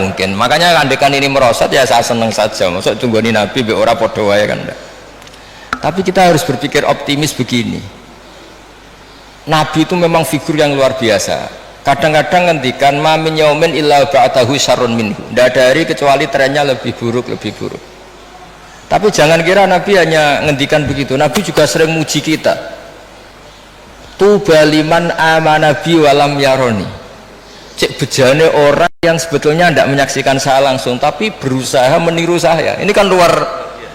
mungkin. Makanya andekan ini merosot ya saya seneng saja. Maksud tunggoni Nabi be ora padha wae kan. Tapi kita harus berpikir optimis begini. Nabi itu memang figur yang luar biasa. Kadang-kadang ngendikan ma min yaumin illa ba'dahu syarrun minhu. Tidak ada hari kecuali trennya lebih buruk, lebih buruk. Tapi jangan kira Nabi hanya ngendikan begitu. Nabi juga sering muji kita. Tuba liman amanabi walam yaroni. Cek bejane orang yang sebetulnya tidak menyaksikan saya langsung tapi berusaha meniru saya. Ini kan luar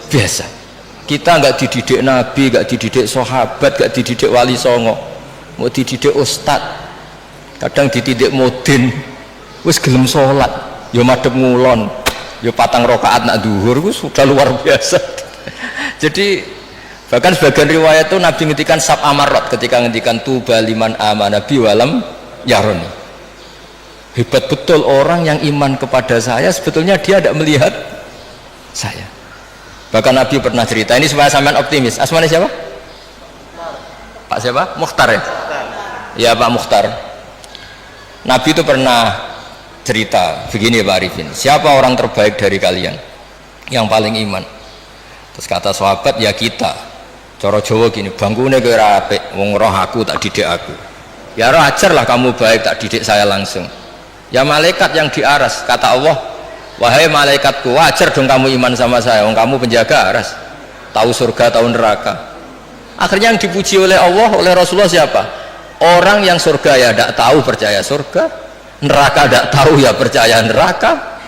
biasa. Kita nggak dididik Nabi, nggak dididik sahabat, nggak dididik wali songo, mau dididik ustad. Kadang dididik modin, wis gelem sholat, yo madhep ngulon, yo patang rakaat nak duhur, itu sudah luar biasa. Jadi bahkan sebagian riwayat itu Nabi ngendikan sab amarot ketika ngendikan tuba liman amanabi walam yaroni. Hebat betul orang yang iman kepada saya, sebetulnya dia tidak melihat saya. Bahkan Nabi pernah cerita, ini supaya sampean optimis. Asmane siapa? Pak siapa? Mukhtar ya? Ya Pak Mukhtar. Nabi itu pernah cerita begini Pak Arifin, siapa orang terbaik dari kalian yang paling iman? Terus kata sahabat, ya kita. Cara Jawa gini, bangkune kowe ora apik, wong roh aku tak didik aku. Ya roh ajarlah kamu baik, tak didik saya langsung. Ya malaikat yang di aras, kata Allah, wahai malaikatku, wajar dong kamu iman sama saya, wong kamu penjaga aras, tahu surga tahu neraka. Akhirnya yang dipuji oleh Allah, oleh Rasulullah siapa? Orang yang surga ya tidak tahu percaya surga, neraka tidak tahu ya percaya neraka,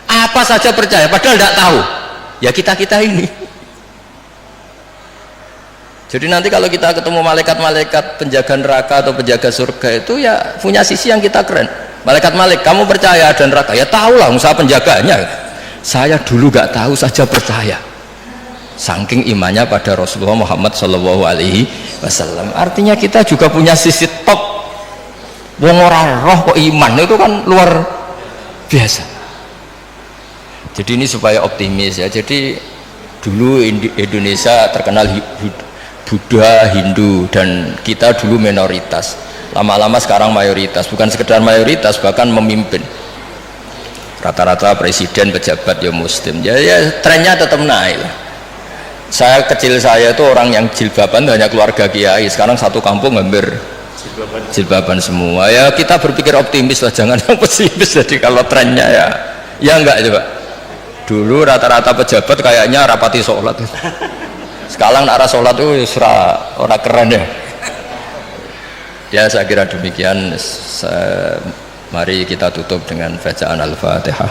apa saja percaya padahal tidak tahu. Ya kita ini. Jadi nanti kalau kita ketemu malaikat-malaikat penjaga neraka atau penjaga surga itu ya punya sisi yang kita keren. Malaikat Malik, kamu percaya ada neraka? Ya tahulah, usaha penjaganya. Saya dulu gak tahu saja percaya. Saking imannya pada Rasulullah Muhammad Shallallahu Alaihi Wasallam. Artinya kita juga punya sisi top. Wong ora roh kok iman itu kan luar biasa. Jadi ini supaya optimis ya. Jadi dulu Indonesia terkenal Buddha, Hindu, dan kita dulu minoritas. Lama-lama sekarang mayoritas, bukan sekedar mayoritas, bahkan memimpin. Rata-rata presiden, pejabat ya muslim. Ya trennya tetap naik. Kecil saya itu orang yang jilbaban hanya keluarga kiai. Sekarang satu kampung hampir jilbaban semua. Ya kita berpikir optimis lah, jangan yang pesimis. Jadi kalau trennya ya enggak coba. Dulu rata-rata pejabat kayaknya rapati sholat. Sekarang arah sholat itu ora keren ya. Ya saya kira demikian. Mari kita tutup dengan bacaan Al-Fatihah.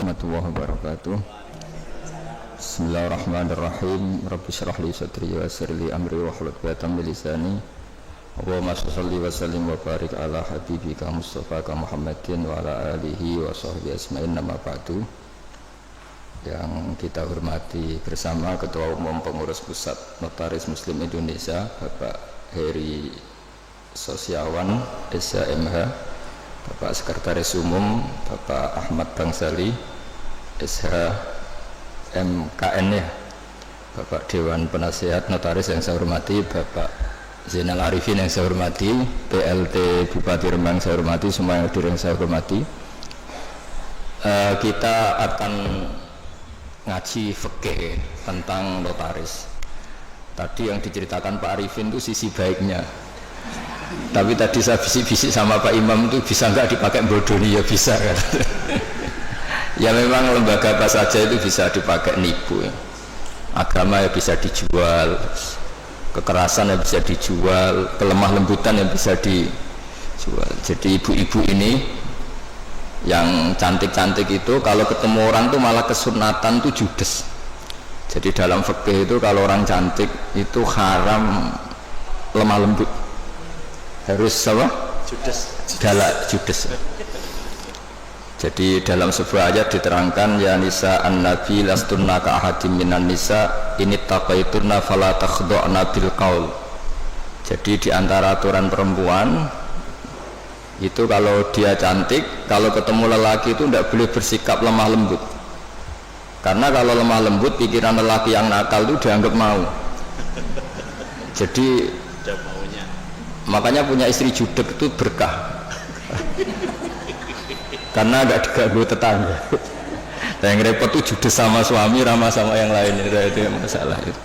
Warahmatullahi wabarakatuh. Bismillahirrahmanirrahim. Rabbi shrah li sadri wa yassir li amri wahlul 'uqdatam min lisani. Allahumma shalli wa sallim wa barik ala habibika Mustafa Muhammadin wa ala alihi wa sahbihi asma'in, nama ba'du. Yang kita hormati bersama Ketua Umum Pengurus Pusat Notaris Muslim Indonesia Bapak Heri Sosiawan SHMH, Bapak Sekretaris Umum Bapak Ahmad Bangsali SHMKN ya, Bapak Dewan Penasehat Notaris yang saya hormati, Bapak Zainal Arifin yang saya hormati, PLT Bupati Rembang saya hormati, semua yang hadir yang saya hormati. Kita akan ngaji fikih tentang notaris. Tadi yang diceritakan Pak Arifin itu sisi baiknya. Tapi tadi saya bisik-bisik sama Pak Imam itu bisa nggak dipakai bodoni, ya bisa kan? Ya memang lembaga apa saja itu bisa dipakai nipu. Agama ya bisa dijual, kekerasan yang bisa dijual, kelemah lembutan yang bisa dijual. Jadi ibu-ibu ini yang cantik-cantik itu kalau ketemu orang tuh malah kesunatan tuh judes. Jadi dalam fikih itu kalau orang cantik itu haram lemah lembut, harus apa? Judes. Jadi dalam sebuah ayat diterangkan, ya nisa an-nabi lastunna ka ahadim minan nisa ini taqaitunna fala takhdu'na bil qaul. Jadi di antara aturan perempuan itu kalau dia cantik, kalau ketemu lelaki itu tidak boleh bersikap lemah lembut. karena kalau lemah lembut pikiran lelaki yang nakal itu dianggap mau. Jadi makanya punya istri judek itu berkah karena agak diganggu tetangga. Dan yang repot tuh judes sama suami, ramah sama yang lain, itu yang masalah itu.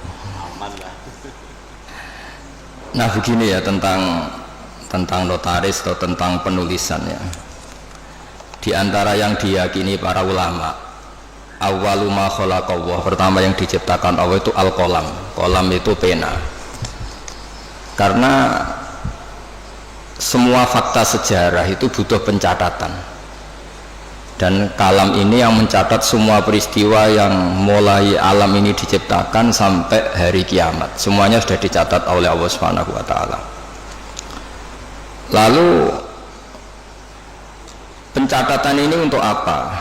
Nah begini ya tentang notaris atau tentang penulisan ya. Di antara yang diyakini para ulama, awwalu ma khalaqallah, pertama yang diciptakan Allah itu al-qalam. Qalam itu pena. Karena semua fakta sejarah itu butuh pencatatan. Dan kalam ini yang mencatat semua peristiwa yang mulai alam ini diciptakan sampai hari kiamat. Semuanya sudah dicatat oleh Allah Subhanahu wa taala. Lalu pencatatan ini untuk apa?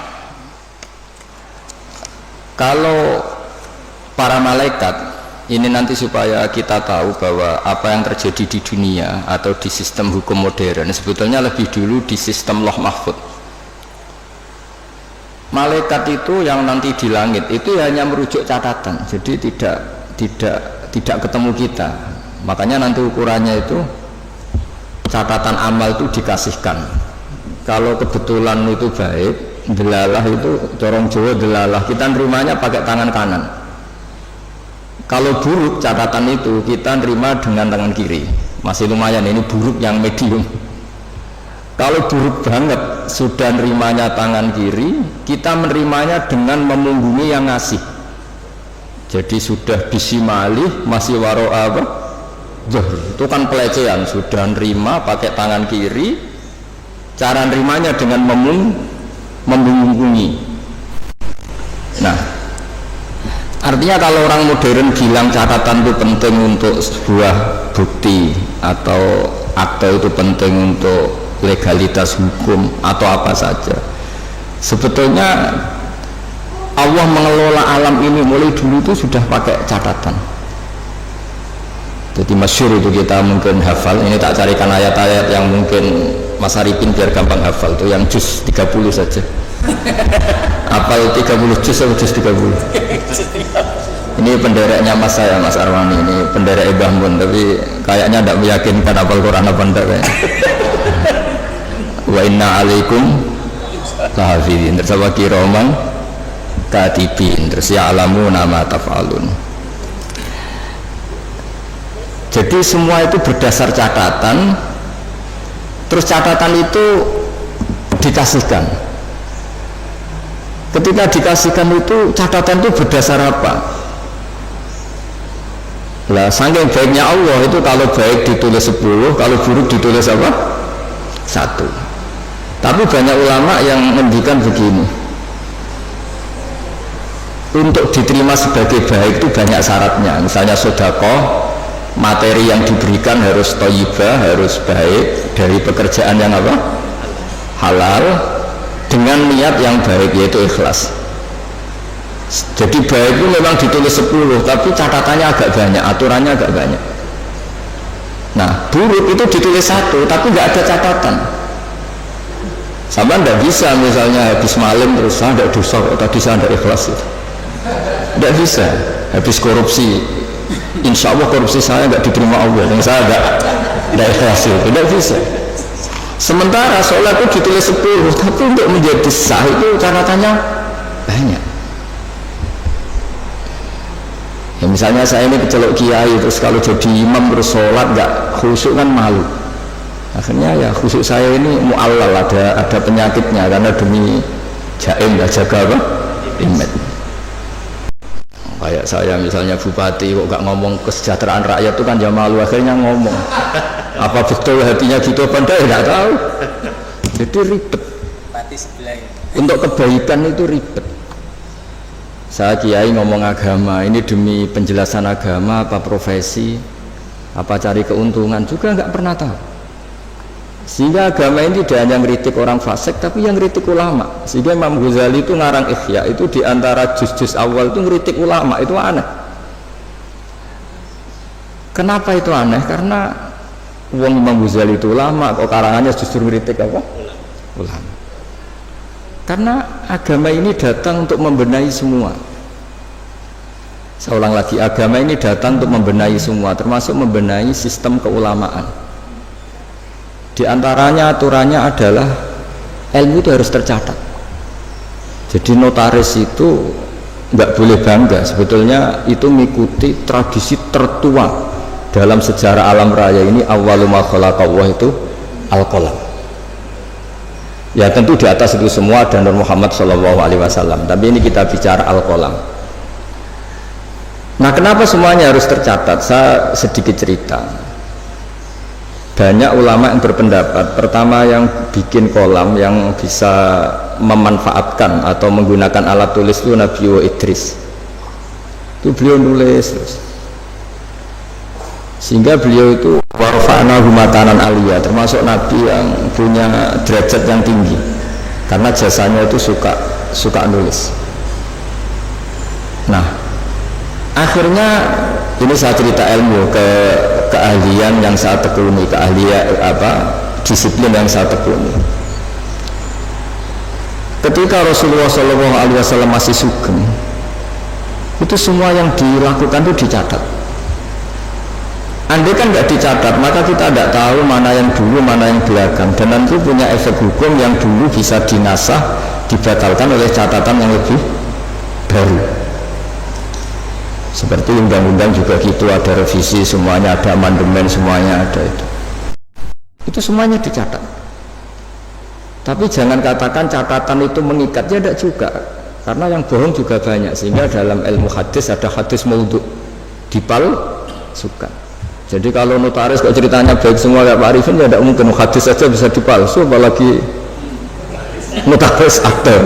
Kalau para malaikat ini nanti supaya kita tahu bahwa apa yang terjadi di dunia atau di sistem hukum modern sebetulnya lebih dulu di sistem Lauh Mahfuz. Malaikat itu yang nanti di langit itu hanya merujuk catatan, jadi tidak ketemu kita. Makanya nanti ukurannya itu catatan amal itu dikasihkan. Kalau kebetulan itu baik, delalah itu corong Jawa delalah, kita nerimanya pakai tangan kanan. Kalau buruk catatan itu kita nerima dengan tangan kiri, masih lumayan, ini buruk yang medium. Kalau buruk banget sudah nerimanya tangan kiri, kita menerimanya dengan memunggungi yang ngasih. Jadi sudah disimali masih waro apa? Itu kan pelecehan. Sudah nerima pakai tangan kiri, cara nerimanya dengan memunggungi. Nah, artinya kalau orang modern bilang catatan itu penting untuk sebuah bukti atau akte itu penting untuk legalitas hukum atau apa saja, sebetulnya Allah mengelola alam ini mulai dulu itu sudah pakai catatan. Jadi masyhur itu kita mungkin hafal, ini tak carikan ayat-ayat yang mungkin Mas Arifin biar gampang hafal, itu yang juz 30 saja. Apal 30 juz atau juz 30? Ini pendereknya Mas saya, Mas Arwani, ini penderek Mbah Mun, tapi kayaknya tidak meyakinkan apal Quran apa enggak kayaknya. Wa inna alaikum lahafidhin, terus apa kiraman katibin, terus ya'lamu nama taf'alun. Jadi semua itu berdasar catatan, terus catatan itu dikasihkan. Ketika dikasihkan itu catatan itu berdasar apa? Lah saking baiknya Allah itu kalau baik ditulis 10, kalau buruk ditulis apa? 1. Tapi banyak ulama yang mendikan begini, untuk diterima sebagai baik itu banyak syaratnya. Misalnya sedekah, materi yang diberikan harus thayyibah, harus baik, dari pekerjaan yang apa? Halal, dengan niat yang baik, yaitu ikhlas. Jadi baik itu memang ditulis 10, tapi catatannya agak banyak, aturannya agak banyak. Nah buruk itu ditulis 1, tapi nggak ada catatan. Sama tidak bisa misalnya habis malam terus saya tidak dosa, tadi saya tidak ikhlas itu. Tidak bisa. Habis korupsi, insya Allah korupsi saya tidak diterima Allah, dan saya tidak ikhlas itu. Tidak bisa. Sementara sholat itu ditulis 10, tapi untuk menjadi sah itu catatannya banyak. Ya misalnya saya ini kecelok kiai, terus kalau jadi imam terus sholat nggak khusyuk kan malu. Akhirnya ya khusyuk saya ini mu'allal, ada penyakitnya karena demi jaim nggak jaga apa? Imam. Kayak saya misalnya bupati kok nggak ngomong kesejahteraan rakyat itu kan ya malu, akhirnya ngomong. Apa betul hatinya gitu apa enggak ya nggak tahu. Jadi ribet. Untuk kebaikan itu ribet. Saya kiai ngomong agama ini demi penjelasan agama apa profesi apa cari keuntungan juga nggak pernah tahu. Sehingga agama ini tidak hanya ngeritik orang fasik tapi yang ngeritik ulama. Sehingga Imam Ghazali itu ngarang Ihya itu diantara juz-juz awal itu ngeritik ulama, itu aneh. Kenapa itu aneh? Karena uang Imam Ghazali itu ulama, kok karangannya justru ngeritik apa? Ulama. Karena agama ini datang untuk membenahi semua. Saya ulang lagi, agama ini datang untuk membenahi semua, termasuk membenahi sistem keulamaan. Di antaranya aturannya adalah ilmu itu harus tercatat. Jadi notaris itu nggak boleh bangga, sebetulnya itu mengikuti tradisi tertua dalam sejarah alam raya ini. Awwalu ma khalaqallahu itu al-qalam. Ya tentu di atas itu semua ada Nur Muhammad SAW, tapi ini kita bicara al-qalam. Nah, kenapa semuanya harus tercatat? Saya sedikit cerita. Banyak ulama yang berpendapat, pertama yang bikin kolam yang bisa memanfaatkan atau menggunakan alat tulis itu Nabi Idris. Itu beliau nulis terus. Sehingga beliau itu warfa'nahu makanan aliyah, termasuk Nabi yang punya derajat yang tinggi. Karena jasanya itu suka nulis. Nah, akhirnya ini saya cerita ilmu keahlian yang saya tekuni, keahlian disiplin yang saya tekuni. Ketika Rasulullah SAW masih sugeng, itu semua yang dilakukan itu dicatat. Andai kan nggak dicatat, maka kita tidak tahu mana yang dulu, mana yang belakang, dan nanti punya efek hukum yang dulu bisa dinasah, dibatalkan oleh catatan yang lebih baru. Seperti undang-undang juga gitu, ada revisi, semuanya ada amandemen, semuanya ada itu semuanya dicatat. Tapi jangan katakan catatan itu mengikat, ya tidak juga, karena yang bohong juga banyak. Sehingga dalam ilmu hadis ada hadis maudhu, dipalsukan. Jadi kalau notaris kok ceritanya baik semua kayak Pak Arifin, ya tidak mungkin hadis saja bisa dipalsu, apalagi notaris aktor.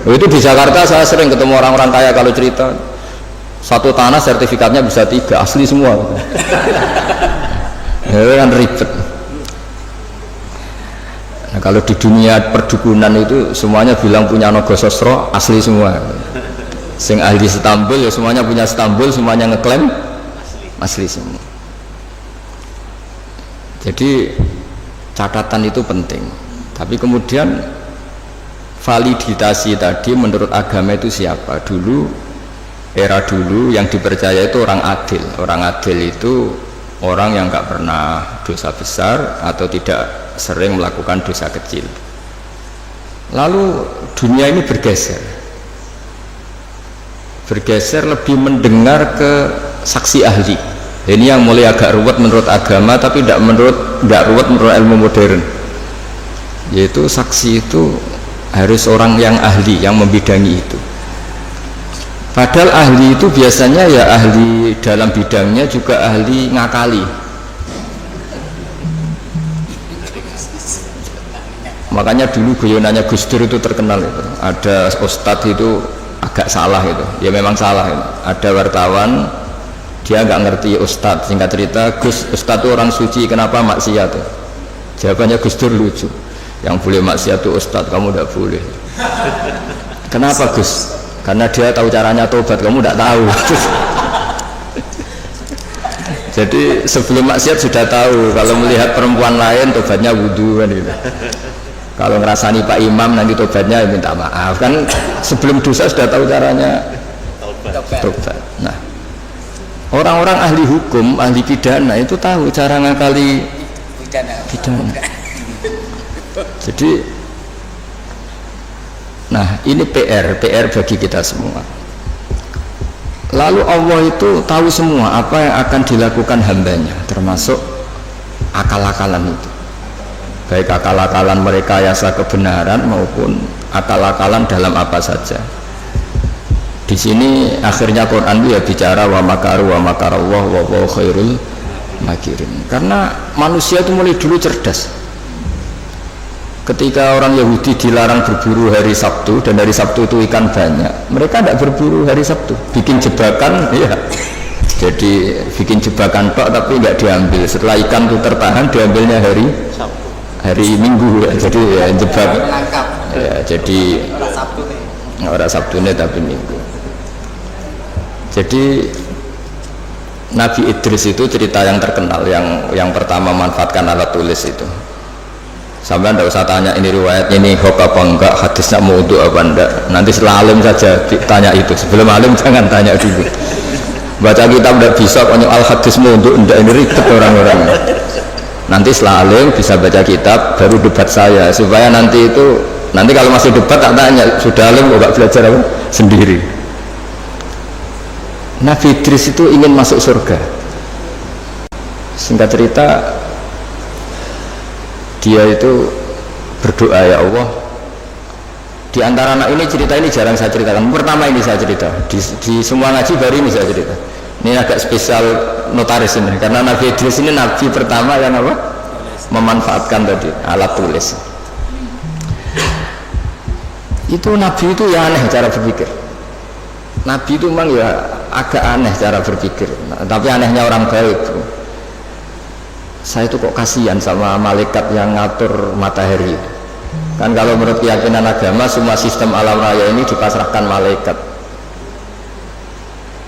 Itu di Jakarta saya sering ketemu orang-orang kaya, kalau cerita satu tanah sertifikatnya bisa 3, asli semua. Itu kan ribet. Nah, kalau di dunia perdukunan itu semuanya bilang punya Nogososro, asli semua. Sing ahli Istanbul ya semuanya punya Istanbul, semuanya ngeklaim asli semua. Jadi catatan itu penting. Tapi kemudian validasi tadi menurut agama itu siapa? Era dulu yang dipercaya itu orang adil. Orang adil itu orang yang nggak pernah dosa besar atau tidak sering melakukan dosa kecil. Lalu dunia ini bergeser lebih mendengar ke saksi ahli. Ini yang mulai agak ruwet menurut agama, tapi nggak ruwet menurut ilmu modern. Yaitu saksi itu harus orang yang ahli, yang membidangi itu. Padahal ahli itu biasanya ya ahli dalam bidangnya, juga ahli ngakali. Makanya dulu guyonannya Gus Dur itu terkenal itu. Ada ustadz itu agak salah itu, ya memang salah itu. Ada wartawan dia nggak ngerti ustadz, singkat cerita ustadz itu orang suci, kenapa maksiat? Jawabannya Gus Dur lucu, yang boleh maksiat itu ustadz, kamu tidak boleh. Kenapa Gus? Karena dia tahu caranya tobat, kamu tidak tahu. Jadi sebelum maksiat sudah tahu, kalau melihat perempuan lain tobatnya wudhu kan gitu. Kalau ngerasani Pak Imam nanti tobatnya minta maaf, kan sebelum dosa sudah tahu caranya tobat. Nah, orang-orang ahli hukum, ahli pidana itu tahu cara ngakali pidana. Jadi nah ini PR bagi kita semua. Lalu Allah itu tahu semua apa yang akan dilakukan hambanya, termasuk akal-akalan itu, baik akal-akalan merekayasa kebenaran maupun akal-akalan dalam apa saja. Di sini akhirnya Quran itu ya bicara wa makaru wa makarallah wa huwa khairul makirin. Karena manusia itu mulai dulu cerdas. Ketika orang Yahudi dilarang berburu hari Sabtu, dan hari Sabtu itu ikan banyak, mereka tidak berburu hari Sabtu, bikin jebakan, ya. Jadi bikin jebakan tok tapi nggak diambil. Setelah ikan itu tertahan, diambilnya hari Minggu, ya. Jadi ya jebak, ya, jadi orang Sabtu ini tapi Minggu. Jadi Nabi Idris itu cerita yang terkenal, yang pertama manfaatkan alat tulis itu. Sampai anda usah tanya ini riwayat ini hoax apa enggak, hadisnya maudhu apa enggak, nanti setelah alim saja tanya itu. Sebelum alim jangan tanya dulu. baca kitab tidak bisa konyol al hadismu untuk ndak ini ribet orang-orang. Nanti setelah alim bisa baca kitab baru debat saya supaya nanti kalau masih debat tak tanya sudah alim kok gak belajar apa sendiri. Nabi Idris itu ingin masuk surga. Singkat cerita dia itu berdoa, ya Allah, di antara anak ini cerita ini jarang saya ceritakan, pertama ini saya cerita di semua ngaji baru ini saya cerita. Ini agak spesial notaris ini karena Nabi Idris ini nabi pertama yang apa memanfaatkan tadi alat tulis. Itu nabi itu ya aneh cara berpikir. Nabi itu memang ya agak aneh cara berpikir, tapi anehnya orang baik. Saya itu kok kasihan sama malaikat yang ngatur matahari. Kan kalau menurut keyakinan agama semua sistem alam raya ini dipasrahkan malaikat.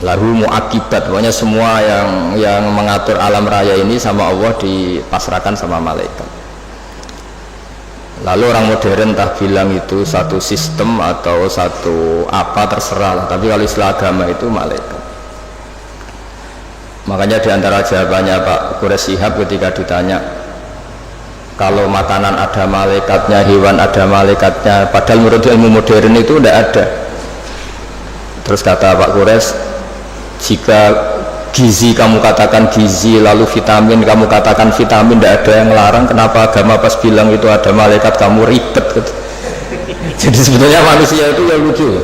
Lahu muakibat, pokoknya semua yang mengatur alam raya ini sama Allah dipasrahkan sama malaikat. Lalu orang modern tak bilang itu satu sistem atau satu apa terserah, tapi kalau istilah agama itu malaikat. Makanya diantara jawabannya Pak Quraisy Shihab ketika ditanya kalau makanan ada malaikatnya, hewan ada malaikatnya, padahal menurut ilmu modern itu tidak ada. Terus kata Pak Quraisy, jika gizi kamu katakan gizi, lalu vitamin kamu katakan vitamin, tidak ada yang larang, kenapa agama pas bilang itu ada malaikat kamu ribet gitu. Jadi sebetulnya manusia itu ya lucu.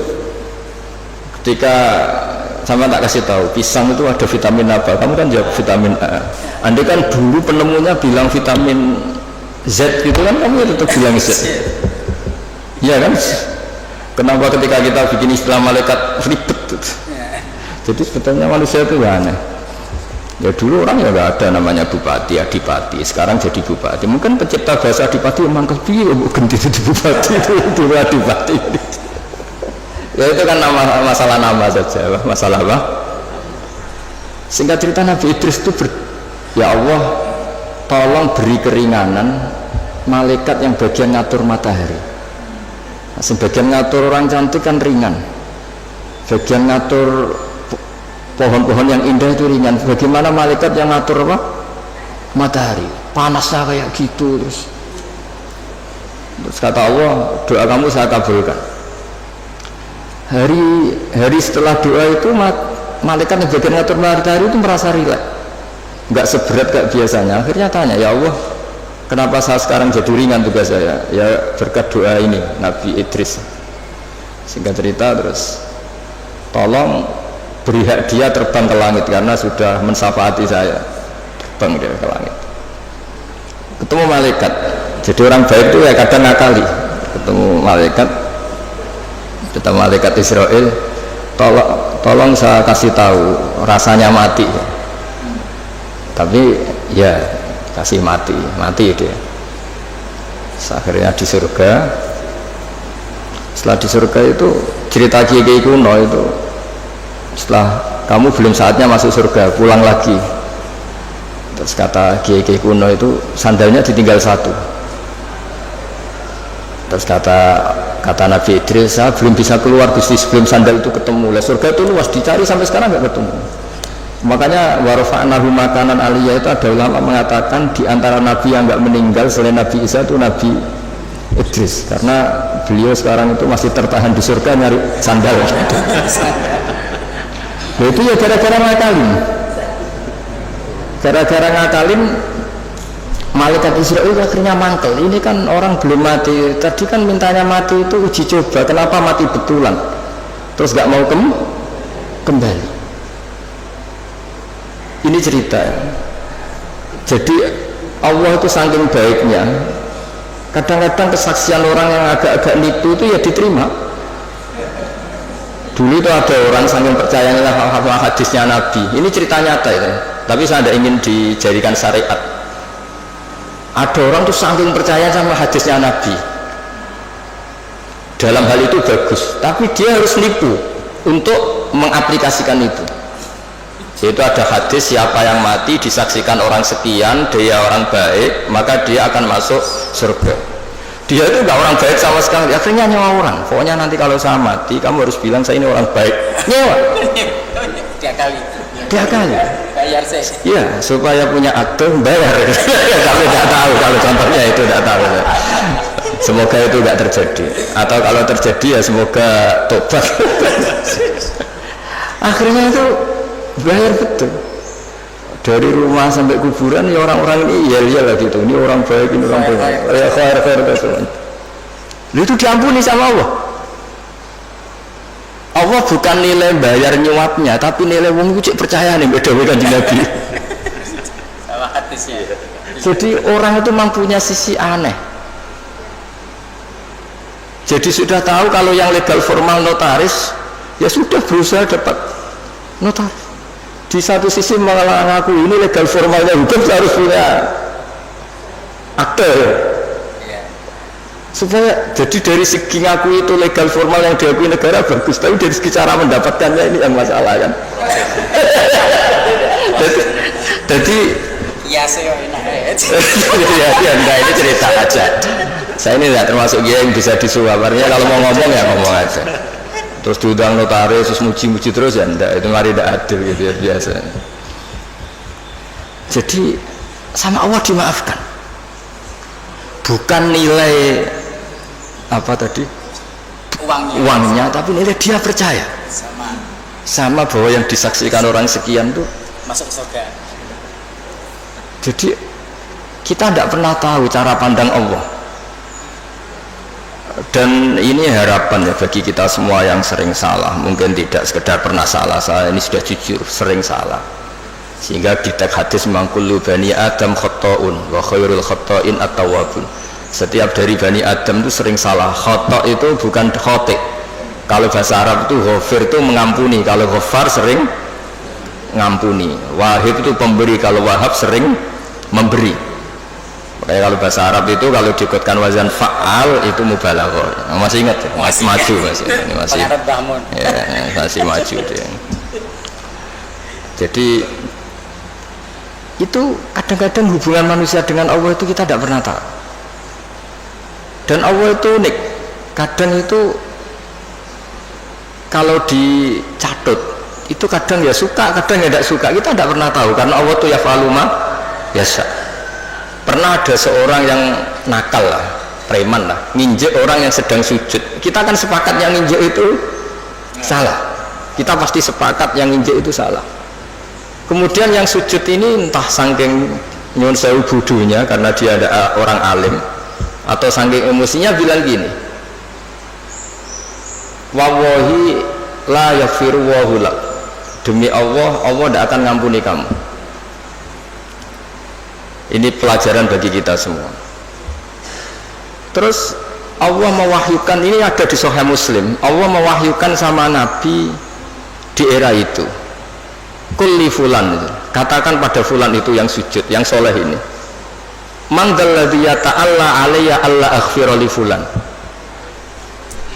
Ketika sama tak kasih tahu pisang itu ada vitamin apa, kamu kan jawab vitamin A. Andai kan dulu penemunya bilang vitamin Z gitu kan, kamu tetap bilang Z. Iya kan? Kenapa ketika kita bikin istilah malaikat ribet gitu? Jadi sebetulnya manusia itu aneh. Ya dulu orang ya nggak ada namanya bupati, adipati, sekarang jadi bupati. Mungkin pencipta bahasa adipati memang kepilih bukan jadi bupati itu dulu adipati. Ya itu kan masalah nama saja, masalah apa? Singkat cerita Nabi Idris itu ya Allah, tolong beri keringanan malaikat yang bagian ngatur matahari. Nah, sebagian ngatur orang cantik kan ringan, bagian ngatur pohon-pohon yang indah itu ringan. Bagaimana malaikat yang ngatur apa? Matahari, panasnya kayak gitu. Terus kata Allah, doa kamu saya kabulkan. Hari setelah doa itu malaikat yang bagian ngatur matahari itu merasa rileks, nggak seberat kayak biasanya. Akhirnya tanya, ya Allah, kenapa saya sekarang jadi ringan tugas saya? Ya berkat doa ini Nabi Idris. Singkat cerita terus, tolong beri hak dia terbang ke langit karena sudah mensyafaati saya. Terbang dia ke langit, ketemu malaikat. Jadi orang baik itu ya kadang ngakali, ketemu malaikat Israel, tolong saya kasih tahu rasanya mati. Tapi ya kasih mati dia. Akhirnya di surga. Setelah di surga itu cerita kiai kuno itu, setelah kamu belum saatnya masuk surga, pulang lagi. Terus kata kiai kuno itu, sandalnya ditinggal satu. Terus kata Nabi Idris, saya belum bisa keluar Gusti sebelum sandal itu ketemu. Lah surga itu luas, dicari sampai sekarang nggak ketemu. Makanya warafa'nahu makanan aliyah itu ada ulama mengatakan di antara nabi yang nggak meninggal selain Nabi Isa itu Nabi Idris, karena beliau sekarang itu masih tertahan di surga nyari sandal. Nah, itu ya gara-gara ngakalin malaikat Israel akhirnya mangkel. Ini kan orang belum mati, tadi kan mintanya mati itu uji coba, kenapa mati betulan terus gak mau kembali. Ini cerita. Jadi Allah itu saking baiknya, kadang-kadang kesaksian orang yang agak-agak nipu itu ya diterima. Dulu itu ada orang saking percayanya sama hadisnya Nabi, ini cerita nyata itu, tapi saya tidak ingin dijadikan syariat. Ada orang tuh saking percaya sama hadisnya Nabi, dalam hal itu bagus, tapi dia harus nipu untuk mengaplikasikan itu. Yaitu ada hadis, siapa yang mati disaksikan orang sekian, dia orang baik, maka dia akan masuk surga. Dia itu enggak orang baik sama sekali, akhirnya nyewa orang. Pokoknya nanti kalau saya mati, kamu harus bilang saya ini orang baik. Nyewa. 3 kali. diakali. Bayar sih. Iya, supaya punya akte bayar. Tapi tidak tahu kalau contohnya itu tidak tahu. Semoga itu tidak terjadi. Atau kalau terjadi ya semoga tobat. Akhirnya itu bayar betul. Dari rumah sampai kuburan ya orang-orang ini ya lah gitu. Ini orang baik, ini orang baik. Ya khair itu diampuni sama Allah. Allah bukan nilai bayar nyuapnya, tapi nilai wong itu percaya nih beda-beda di Nabi. Salah hadisnya. Jadi orang itu mempunyai sisi aneh. Jadi sudah tahu kalau yang legal formal notaris, ya sudah berusaha dapat notaris. Di satu sisi mengaku ini legal formalnya hukum harus punya akte. Supaya jadi dari segi ngaku itu legal formal yang diakui negara bagus, tapi dari segi cara mendapatkannya ini yang masalah kan. jadi ya saya enak ya enggak, ini cerita aja. Saya ini tidak termasuk dia yang bisa disuap, artinya kalau mau ngomong ya ngomong aja. Terus diundang notaris terus muji-muji terus ya enggak, itu mari tidak adil gitu ya biasa. Jadi sama Allah dimaafkan. Bukan nilai apa tadi uangnya tapi nilai dia percaya sama bahwa yang disaksikan orang sekian tuh masuk surga. Jadi kita tidak pernah tahu cara pandang Allah, dan ini harapan ya bagi kita semua yang sering salah. Mungkin tidak sekedar pernah salah, saya ini sudah jujur sering salah, sehingga di teks hadis mangkulu bani Adam khotoun wa khairul khotoin at-tawwabun. Setiap dari Bani Adam itu sering salah. Khotok itu bukan khotik. Kalau bahasa Arab itu ghafir itu mengampuni, kalau ghafar sering ngampuni. Wahib itu pemberi, kalau wahab sering memberi. Makanya kalau bahasa Arab itu kalau diikutkan wazan fa'al itu mubalaghah. Masih ingat ya? Masih maju masih. Ini masih. Ya, masih maju dia. Jadi itu kadang-kadang hubungan manusia dengan Allah itu kita tidak pernah tahu. Dan Allah itu unik, kadang itu kalau dicatut itu kadang ya suka, kadang ya tidak suka, kita tidak pernah tahu karena Allah itu yaf'alu ma yasha. Pernah ada seorang yang nakal lah, preman lah, nginjek orang yang sedang sujud. Kita kan sepakat yang nginjek itu salah, kita pasti sepakat yang nginjek itu salah. Kemudian yang sujud ini entah saking nyuwun sewu bodohnya karena dia ada orang alim, atau saking emosinya bilang gini, wallahi la yaghfiru wallahu lak, demi Allah, Allah tidak akan ngampuni kamu. Ini pelajaran bagi kita semua. Terus Allah mewahyukan, ini ada di Sahih Muslim, Allah mewahyukan sama Nabi di era itu, kulli fulan, katakan pada fulan itu yang sujud, yang soleh ini, man dzalladzi yata'alla alayya alla aghfira li fulan.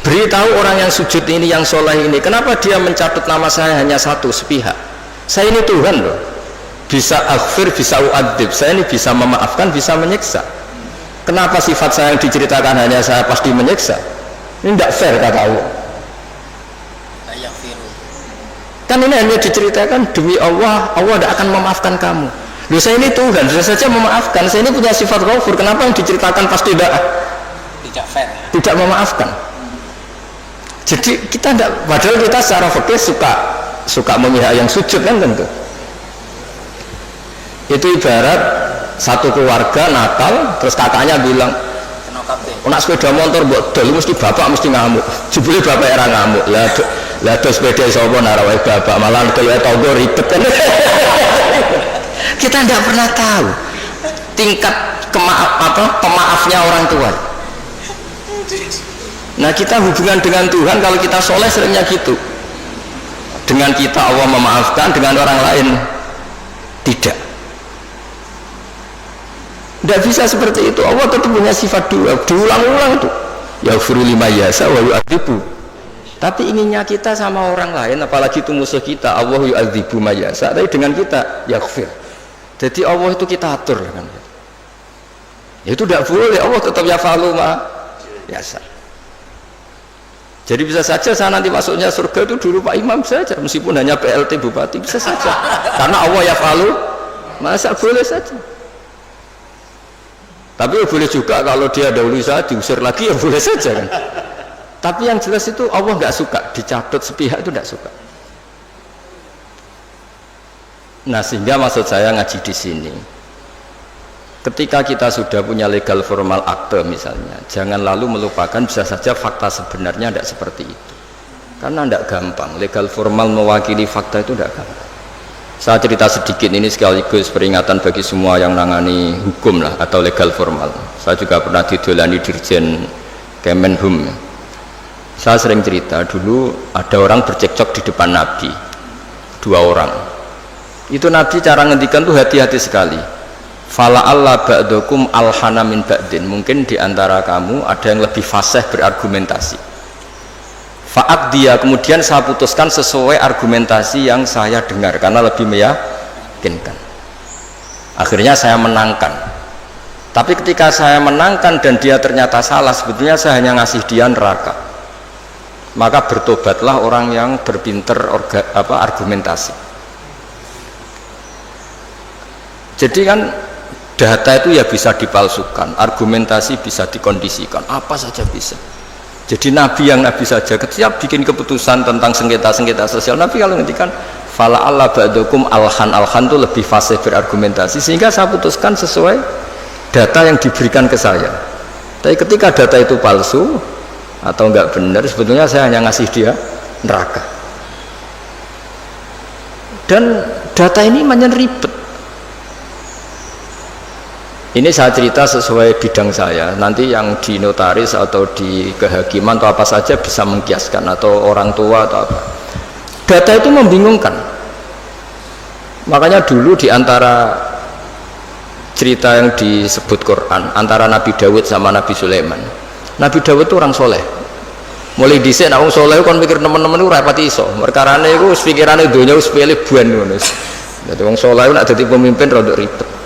Beritahu orang yang sujud ini, yang soleh ini, kenapa dia mencatut nama saya hanya satu sepihak? Saya ini Tuhan loh, bisa aghfir, bisa u'adzib, saya ini bisa memaafkan, bisa menyiksa. Kenapa sifat saya yang diceritakan hanya saya pasti menyiksa? Ini tidak fair kata Allah. Kan ini hanya diceritakan demi Allah, Allah tidak akan memaafkan kamu. Loh, saya ini Tuhan, sudah saja memaafkan, saya ini punya sifat ghafur, kenapa yang diceritakan pasti tidak fair, tidak memaafkan? Jadi kita tidak, padahal kita secara fikih suka memihak yang sujud kan tentu. Itu ibarat satu keluarga nakal, terus kakaknya bilang, nak sepeda motor buat dol mesti bapak mesti ngamuk, jebule bapak era ngamuk, lah dos sepeda sapa narawai bapak malah kaya tonggo ribet kan. Kita tidak pernah tahu tingkat pemaafnya orang tua. Nah, kita hubungan dengan Tuhan kalau kita soleh seringnya gitu, dengan kita Allah memaafkan, dengan orang lain tidak. Tidak bisa seperti itu. Allah tetap punya sifat dua, diulang-ulang tuh, yaghfiru liman yasha wa yu'adzibu. Tapi inginnya kita sama orang lain, apalagi itu musuh kita, Allah yu'adzibu ma yasha, tapi dengan kita yaghfir. Jadi Allah itu kita atur kan. Itu tidak boleh, Allah tetap yaf'alu ma yasha. Jadi bisa saja saya nanti masuknya surga itu dulu Pak Imam saja, meskipun hanya PLT bupati, bisa saja. Karena Allah yaf'alu masa boleh saja. Tapi boleh juga kalau dia dahulu saya diusir lagi ya boleh saja kan. Tapi yang jelas itu Allah nggak suka dicatat sepihak, itu nggak suka. Nah sehingga maksud saya ngaji di sini. Ketika kita sudah punya legal formal akte misalnya, jangan lalu melupakan bisa saja fakta sebenarnya tidak seperti itu. Karena tidak gampang, legal formal mewakili fakta itu tidak gampang. Saya cerita sedikit ini sekaligus peringatan bagi semua yang nangani hukum lah atau legal formal. Saya juga pernah didolani Dirjen Kemenhum. Saya sering cerita dulu ada orang bercekcok di depan Nabi, 2 orang. Itu Nabi cara ngendikan tuh hati-hati sekali. Fala Allah ba'dukum alhana min ba'din, mungkin diantara kamu ada yang lebih fasih berargumentasi. Fa'ak dia, kemudian saya putuskan sesuai argumentasi yang saya dengar karena lebih meyakinkan. Akhirnya saya menangkan. Tapi ketika saya menangkan dan dia ternyata salah, sebetulnya saya hanya ngasih dia neraka. Maka bertobatlah orang yang berpinter argumentasi. Jadi kan data itu ya bisa dipalsukan, argumentasi bisa dikondisikan, apa saja bisa. Jadi Nabi yang Nabi saja ketika bikin keputusan tentang sengketa-sengketa sosial, Nabi kalau ngendikan fala Allah ba'dukum alhan itu lebih fasih berargumentasi, sehingga saya putuskan sesuai data yang diberikan ke saya. Tapi ketika data itu palsu atau enggak benar, sebetulnya saya hanya ngasih dia neraka. Dan data ini banyak ribet. Ini saya cerita sesuai bidang saya. Nanti yang di notaris atau di kehakiman atau apa saja bisa mengkiaskan, atau orang tua atau apa. Data itu membingungkan. Makanya dulu di antara cerita yang disebut Quran antara Nabi Dawud sama Nabi Sulaiman. Nabi Dawud itu orang soleh. Mulai dhisik nek wong soleh kon mikir teman-teman itu rapati iso. Perkarane iku pikirane donya wis pilih buan ngono. Dadi wong soleh nek dadi pemimpin rada ribet.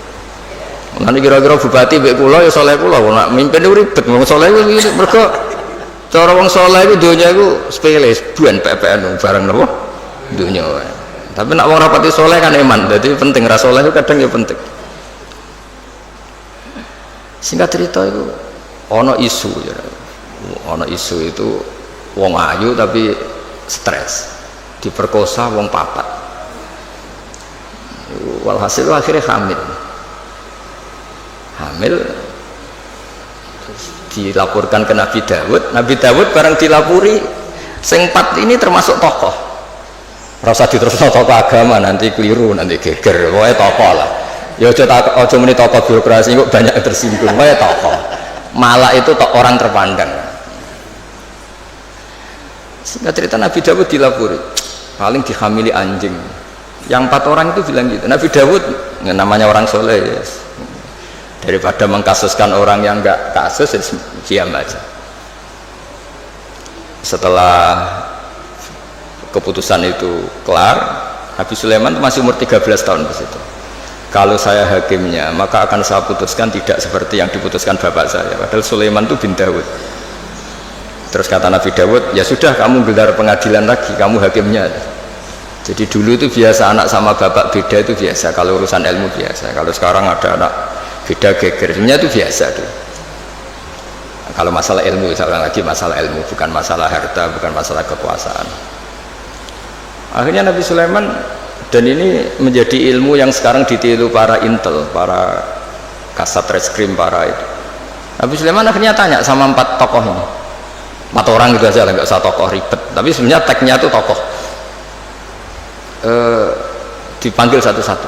Nanti kira-kira bupati mbek kula ya saleh kula nak mimpin itu ribet. Wong saleh itu mergo cara wong saleh itu donya iku sepele, buan PPN barang napa? Donya wae. Tapi nak wong rapati saleh kan eman. Dadi penting ra saleh itu kadang ya penting. Singkat cerita itu ana isu ya. Ana isu itu wong ayu tapi stres. Diperkosa wong 4. Walhasil akhirnya hamil dilaporkan ke Nabi Dawud. Nabi Dawud barang dilapuri sing 4 ini termasuk tokoh, rasa diterusno tokoh agama nanti keliru, nanti geger, pokoknya tokoh lah ya, aja muni tokoh birokrasi kok banyak yang tersinggung, pokoknya tokoh malah itu orang terpandang. Singkat cerita Nabi Dawud dilapuri paling dihamili anjing. Yang 4 orang itu bilang gitu. Nabi Dawud namanya orang soleh ya, daripada mengkasuskan orang yang enggak kasus, diam aja. Setelah keputusan itu kelar, Nabi Sulaiman masih umur 13 tahun di situ. Kalau saya hakimnya, maka akan saya putuskan tidak seperti yang diputuskan bapak saya. Padahal Sulaiman itu bin Dawud. Terus kata Nabi Dawud, ya sudah kamu gelar pengadilan lagi, kamu hakimnya. Jadi dulu itu biasa anak sama bapak beda itu biasa, kalau urusan ilmu biasa. Kalau sekarang ada anak beda geger, sebenarnya itu biasa tuh. Kalau masalah ilmu, saya ulang lagi, masalah ilmu, bukan masalah harta, bukan masalah kekuasaan. Akhirnya Nabi Sulaiman, dan ini menjadi ilmu yang sekarang ditiru para intel, para kasat reskrim, para itu. Nabi Sulaiman akhirnya tanya sama 4 tokoh ini, 4 orang gitu aja lah, nggak usah tokoh ribet, tapi sebenarnya tagnya itu tokoh. Dipanggil satu-satu.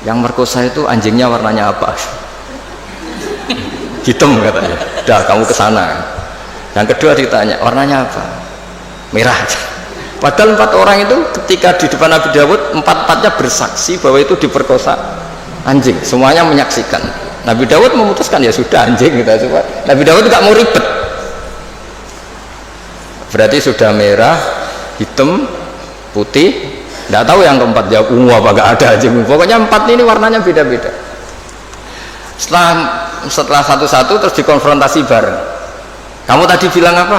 Yang merkosa itu anjingnya warnanya apa? Hitam katanya. Dah kamu kesana. Yang kedua ditanya warnanya apa? Merah. Padahal 4 orang itu ketika di depan Nabi Dawud 4-4-nya bersaksi bahwa itu diperkosa anjing. Semuanya menyaksikan. Nabi Dawud memutuskan ya sudah anjing kita coba. Nabi Dawud nggak mau ribet. Berarti sudah merah, hitam, putih. Tidak tahu yang keempat jawab ungu apa gak ada aja. Pokoknya 4 ini warnanya beda-beda. Setelah satu-satu terus dikonfrontasi bareng. Kamu tadi bilang apa?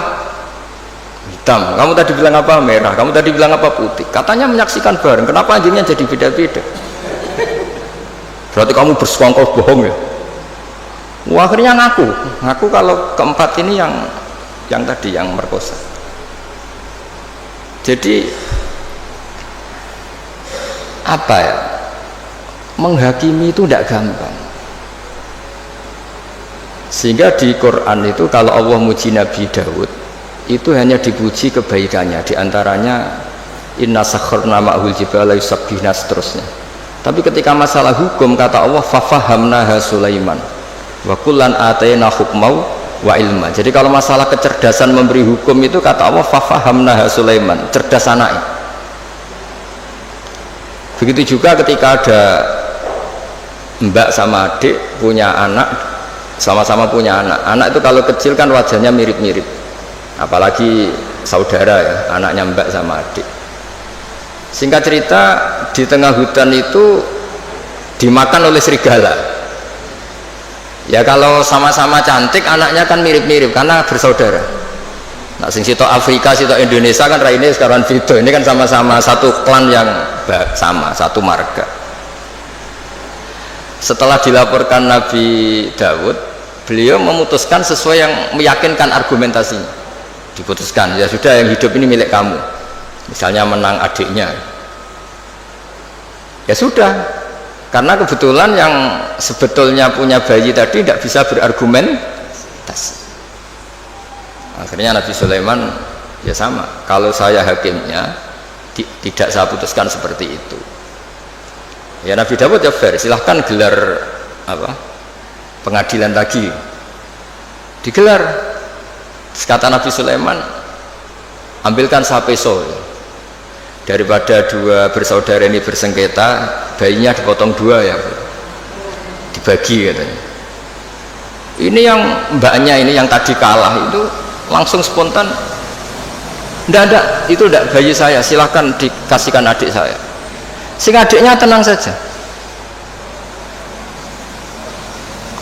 hitam, kamu tadi bilang apa merah, kamu tadi bilang apa putih, katanya menyaksikan bareng, kenapa anjingnya jadi beda-beda? Berarti kamu bersekongkol bohong ya? Wah, akhirnya ngaku kalau keempat ini yang tadi yang merkosa. Jadi apa ya, menghakimi itu tidak gampang. Sehingga di Quran itu kalau Allah muji Nabi Daud itu hanya dipuji kebaikannya, diantaranya inna sakharna ma'hul jibala yusabbihna seterusnya. Tapi ketika masalah hukum kata Allah fafahamnaha Sulaiman wa kullan atayna hukmau wa ilma. Jadi kalau masalah kecerdasan memberi hukum itu kata Allah fafahamnaha Sulaiman, cerdas anaknya. Begitu juga ketika ada mbak sama adik punya anak, sama-sama punya anak itu kalau kecil kan wajahnya mirip-mirip, apalagi saudara ya, anaknya mbak sama adik. Singkat cerita di tengah hutan itu dimakan oleh serigala. Ya kalau sama-sama cantik anaknya kan mirip-mirip karena bersaudara. Nah sing sitok Afrika sitok Indonesia kan raine sekarang video, ini kan sama-sama satu klan yang sama, satu marga. Setelah dilaporkan Nabi Daud, beliau memutuskan sesuai yang meyakinkan argumentasinya. Diputuskan, ya sudah yang hidup ini milik kamu. Misalnya menang adiknya. Ya sudah. Karena kebetulan yang sebetulnya punya bayi tadi tidak bisa berargumentasi. Akhirnya Nabi Sulaiman ya sama. Kalau saya hakimnya tidak saya putuskan seperti itu. Ya Nabi Daud ya fair, silahkan gelar pengadilan lagi. Digelar. Kata Nabi Sulaiman, ambilkan sapeso. Daripada dua bersaudara ini bersengketa, bayinya dipotong dua ya, dibagi katanya. Ini yang mbaknya ini yang tadi kalah itu langsung spontan, itu tidak bayi saya, silahkan dikasihkan adik saya. Sing adiknya tenang saja.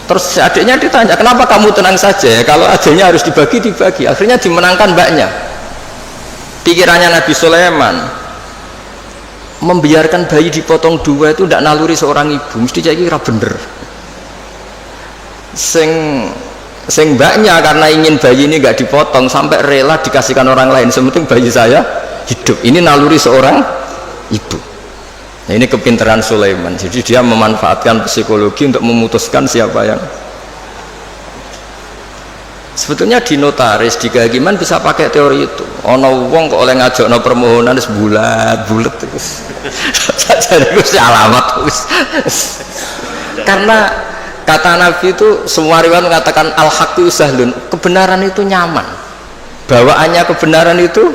Terus adiknya ditanya, kenapa kamu tenang saja ya? Kalau adiknya harus dibagi. Akhirnya dimenangkan mbaknya. Pikirannya Nabi Sulaiman, membiarkan bayi dipotong dua itu tidak naluri seorang ibu, mesti jadi kira bener. Sing mbaknya karena ingin bayi ini nggak dipotong sampai rela dikasihkan orang lain, sementing bayi saya hidup. Ini naluri seorang ibu. Nah ini kepintaran Sulaiman. Jadi dia memanfaatkan psikologi untuk memutuskan siapa yang. Sebetulnya di notaris, di kehakiman bisa pakai teori itu. Ono wong kok oleh ngajokno permohonan wis bulat terus. Jadi wis alamat wis. Karena kata Nabi itu semua riwayat mengatakan al-haqqu sahlun, kebenaran itu nyaman. Bawaannya kebenaran itu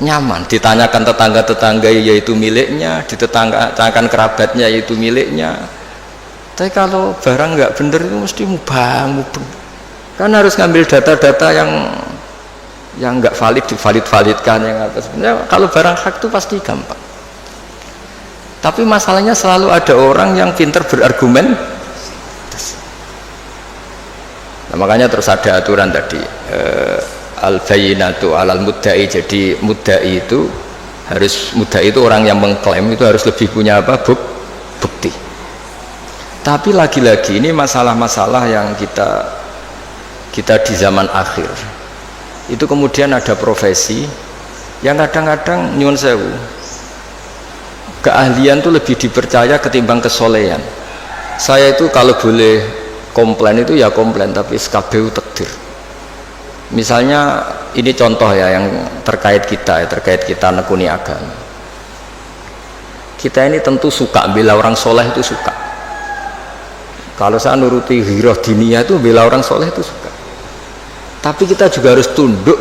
nyaman. Ditanyakan tetangga-tetangga yaitu miliknya, ditanyakan kerabatnya yaitu miliknya. Tapi kalau barang nggak bener itu mesti mubang. Kan harus ngambil data-data yang nggak valid divalidkan yang apa. Sebenarnya kalau barang hak itu pasti gampang. Tapi masalahnya selalu ada orang yang pintar berargumen. Nah, makanya terus ada aturan tadi al-bayyinatu alal mudda'i. Jadi mudda'i itu orang yang mengklaim itu harus lebih punya apa? Bukti. Tapi lagi-lagi ini masalah-masalah yang kita di zaman akhir itu kemudian ada profesi yang kadang-kadang nyuwun sewu keahlian itu lebih dipercaya ketimbang kesolehan. Saya itu kalau boleh komplain itu ya komplain, tapi SKBU takdir. Misalnya ini contoh ya yang terkait kita nekuni agama. Kita ini tentu suka bela orang soleh, itu suka. Kalau saya nuruti ghirah diniyah itu bela orang soleh itu suka. Tapi kita juga harus tunduk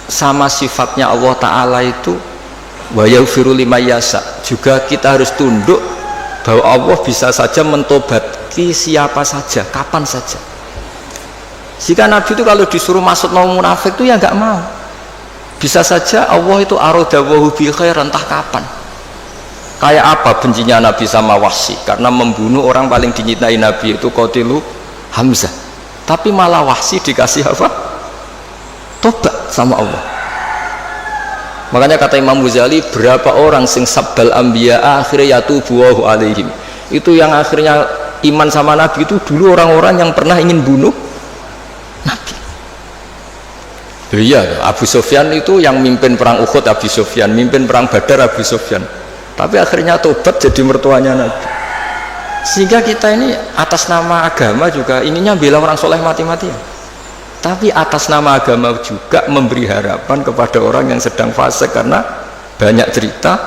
sama sifatnya Allah Ta'ala itu wa yaghfiru liman yasha. Juga kita harus tunduk bahwa Allah bisa saja mentobati siapa saja, kapan saja. Jika Nabi itu kalau disuruh masuk mau munafik itu ya nggak mau. Bisa saja Allah itu aradawahu bi khair, entah kapan. Kayak apa bencinya Nabi sama Wahsy karena membunuh orang paling dicintai Nabi itu Qatilu Hamzah. Tapi malah Wahsy dikasih apa? Tobat sama Allah. Makanya kata Imam Ghazali, berapa orang sing sabbal anbiya akhirnya yatubu alaihim. Itu yang akhirnya iman sama Nabi itu dulu orang-orang yang pernah ingin bunuh Nabi. Iya, Abu Sufyan itu yang mimpin perang Uhud, Abu Sufyan mimpin perang Badar, Abu Sufyan. Tapi akhirnya tobat jadi mertuanya Nabi. Sehingga kita ini atas nama agama juga inginnya bela orang soleh mati-matian. Tapi atas nama agama juga memberi harapan kepada orang yang sedang fase, karena banyak cerita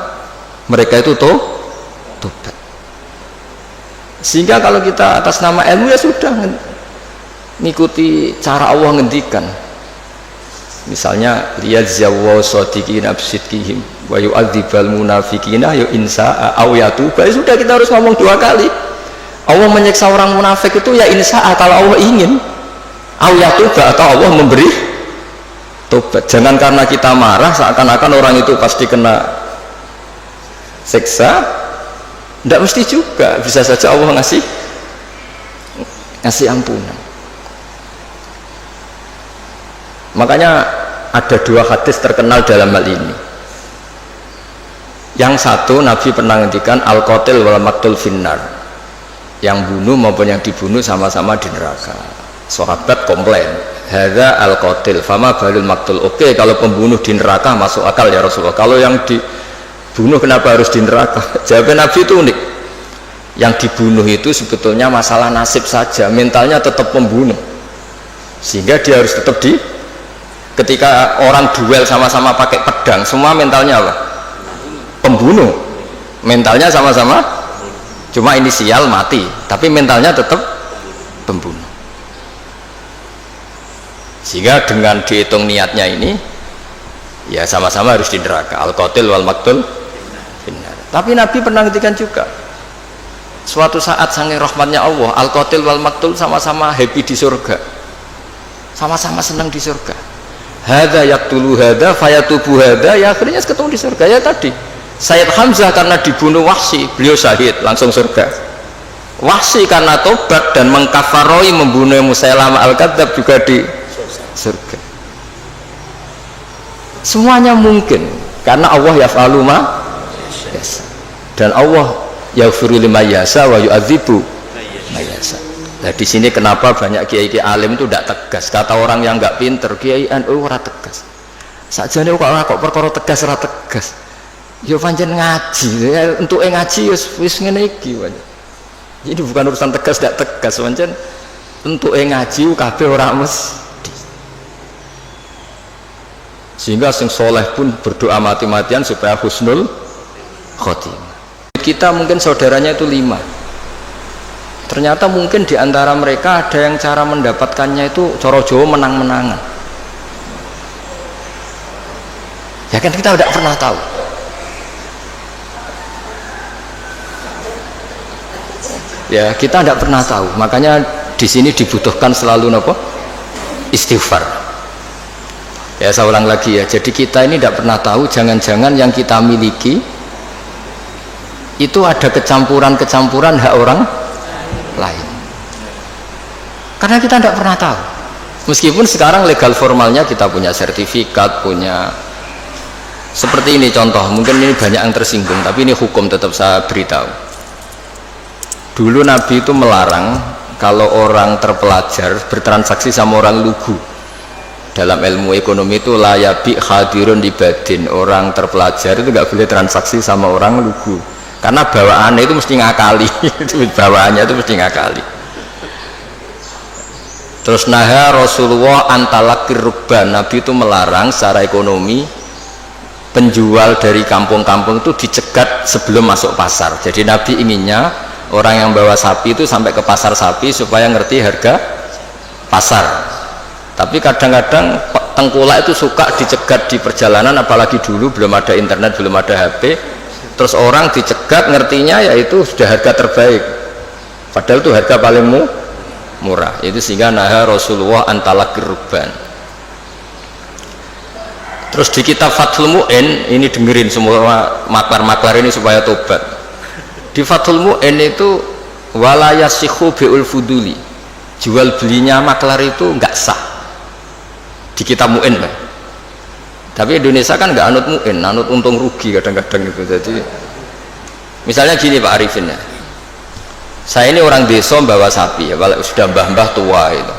mereka itu tobat. Sehingga kalau kita atas nama ilmu ya sudah ngikuti cara Allah ngendikan. Misalnya liyajzawu shadiqina bisidqihim wa yu'adzibal munafiqina ya insa'a aw yatuba. Sudah, kita harus ngomong 2 kali. Allah menyiksa orang munafik itu ya insa'a kalau Allah ingin, aw yatuba atau Allah memberi tobat. Jangan karena kita marah seakan-akan orang itu pasti kena siksa. Tidak mesti juga, bisa saja Allah ngasih ampunan. Makanya ada 2 hadis terkenal dalam hal ini. Yang satu, Nabi pernah ngendikan al-qatil wal maqtul finnar, yang bunuh maupun yang dibunuh sama-sama di neraka. Sahabat komplain, hadza al-qatil fama balul maqtul. Oke, kalau pembunuh di neraka masuk akal ya Rasulullah, kalau yang dibunuh kenapa harus di neraka? Jawab Nabi itu unik. Yang dibunuh itu sebetulnya masalah nasib saja, mentalnya tetap pembunuh, sehingga dia harus tetap ketika orang duel sama-sama pakai pedang, semua mentalnya apa? Pembunuh. Mentalnya sama-sama, cuma inisial mati, tapi mentalnya tetap pembunuh. Sehingga dengan dihitung niatnya ini, ya sama-sama harus di neraka. Al-qatil wal maqtul finnar. Tapi Nabi pernah ngendikan juga, suatu saat saking rahmatnya Allah, al-qatil wal maqtul sama-sama happy di surga, sama-sama senang di surga. Hadza yaqtulu hadza fayatubu hadza, ya akhirnya ketemu di surga. Ya tadi Sayyid Hamzah karena dibunuh Wahsy, beliau syahid langsung surga. Wahsy karena tobat dan mengkafaroi membunuh Musailamah al-Kadzdzab juga di surga. Semuanya mungkin karena Allah yaf'alu ma yasha, dan Allah yaghfiru liman yasha wa yu'adzibu man yasha. Nah di sini kenapa banyak kiai-kiai alim itu tidak tegas. Kata orang yang nggak pinter, kiai NU ora tegas. Sakjane kok perkara tegas ora tegas. Yo pancen ngaji, ya, untuk ngaji wis ngene iki. Jadi bukan urusan tegas tidak tegas, pancen untuk ngaji kabeh ora mesti. Sehingga sing soleh pun berdoa mati-matian supaya husnul khotimah. Kita mungkin saudaranya itu 5. Ternyata mungkin di antara mereka ada yang cara mendapatkannya itu coro Jawa menang-menangan. Ya kan kita tidak pernah tahu. Ya kita tidak pernah tahu. Makanya di sini dibutuhkan selalu apa? Istighfar. Ya saya ulang lagi ya. Jadi kita ini tidak pernah tahu. Jangan-jangan yang kita miliki itu ada kecampuran-kecampuran hak orang lain, karena kita tidak pernah tahu. Meskipun sekarang legal formalnya kita punya sertifikat, punya seperti ini contoh, mungkin ini banyak yang tersinggung, tapi ini hukum tetap saya beritahu. Dulu Nabi itu melarang kalau orang terpelajar bertransaksi sama orang lugu. Dalam ilmu ekonomi itu layabi hadirun libadin, orang terpelajar itu nggak boleh transaksi sama orang lugu, karena bawaannya itu mesti ngakali. Bawaannya itu mesti ngakali. Terus naha Rasulullah antalakir rubban, Nabi itu melarang secara ekonomi penjual dari kampung-kampung itu dicegat sebelum masuk pasar. Jadi Nabi inginnya orang yang bawa sapi itu sampai ke pasar sapi supaya ngerti harga pasar. Tapi kadang-kadang tengkulak itu suka dicegat di perjalanan, apalagi dulu belum ada internet, belum ada HP. Terus orang dicegat ngertinya yaitu sudah harga terbaik, padahal itu harga paling murah. Itu sehingga naha Rasulullah antalakir rubban. Terus di kitab Fathul Mu'in, ini dengerin semua maklar-maklar ini supaya tobat. Di Fathul Mu'in itu wala yasikhu bi'ul fuduli, jual belinya maklar itu nggak sah di kitab Mu'in. Tapi Indonesia kan nggak anut mu'in, anut untung rugi kadang-kadang itu. Jadi misalnya gini Pak Arifin ya, saya ini orang desa bawa sapi ya, kalau sudah mbah-mbah tua itu,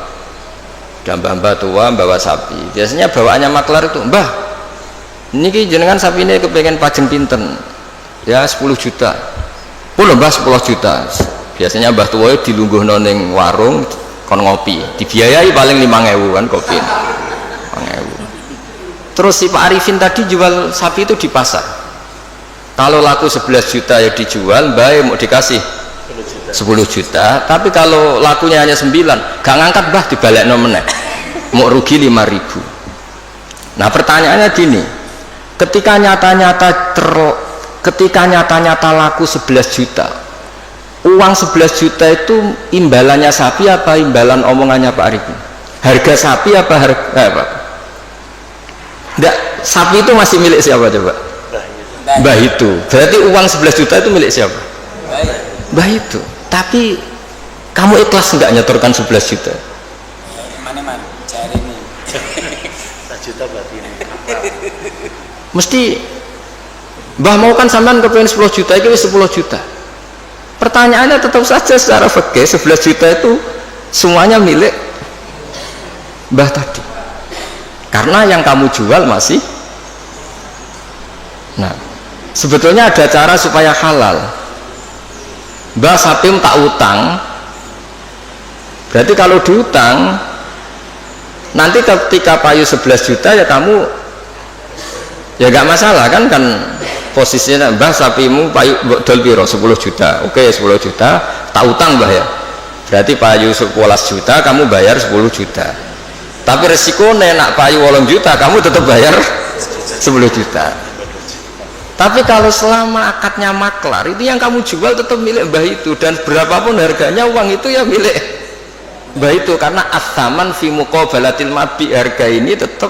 sudah mbah-mbah tua bawa sapi, biasanya bawaannya maklar itu, mbah ini jenengan sapi ini kepengen pajeng pinten ya 10 juta, puluh mbah 10 juta, biasanya mbah tua itu dilungguh noning warung kon ngopi, dibiayai paling 5.000 kan kopi 5.000. Terus si Pak Arifin tadi jual sapi itu di pasar, kalau laku 11 juta ya dijual, baik mau dikasih 10 juta, tapi kalau lakunya hanya 9 gak ngangkat bah dibalik nomennya mau rugi 5.000. Nah pertanyaannya gini, ketika nyata-nyata laku 11 juta, uang 11 juta itu imbalannya sapi apa imbalan omongannya Pak Arifin? Harga sapi apa harga apa? Enggak, sapi itu masih milik siapa coba? Mbah itu. Berarti uang 11 juta itu milik siapa? Mbah itu. Tapi kamu ikhlas enggak nyetorkan 11 juta? Mana cari ini 1 juta berarti ini Mesti Mbah mau kan sampean kepengen 10 juta, itu 10 juta. Pertanyaannya tetap saja secara fikih 11 juta itu semuanya milik Mbah tadi. Karena yang kamu jual masih. Nah, sebetulnya ada cara supaya halal. Mbah sapi tak utang. Berarti kalau diutang nanti ketika payu 11 juta ya kamu ya gak masalah kan posisinya mbah sapimu payu dol piro 10 juta. Oke 10 juta tak utang mbah ya. Berarti payu 11 juta kamu bayar 10 juta. Tapi resikonya nak payu 8 juta kamu tetap bayar 10 juta. Tapi kalau selama akadnya maklar itu yang kamu jual tetap milik mbah itu, dan berapapun harganya uang itu ya milik mbah itu, karena as-saman fi muqabalatil mabi, harga ini tetap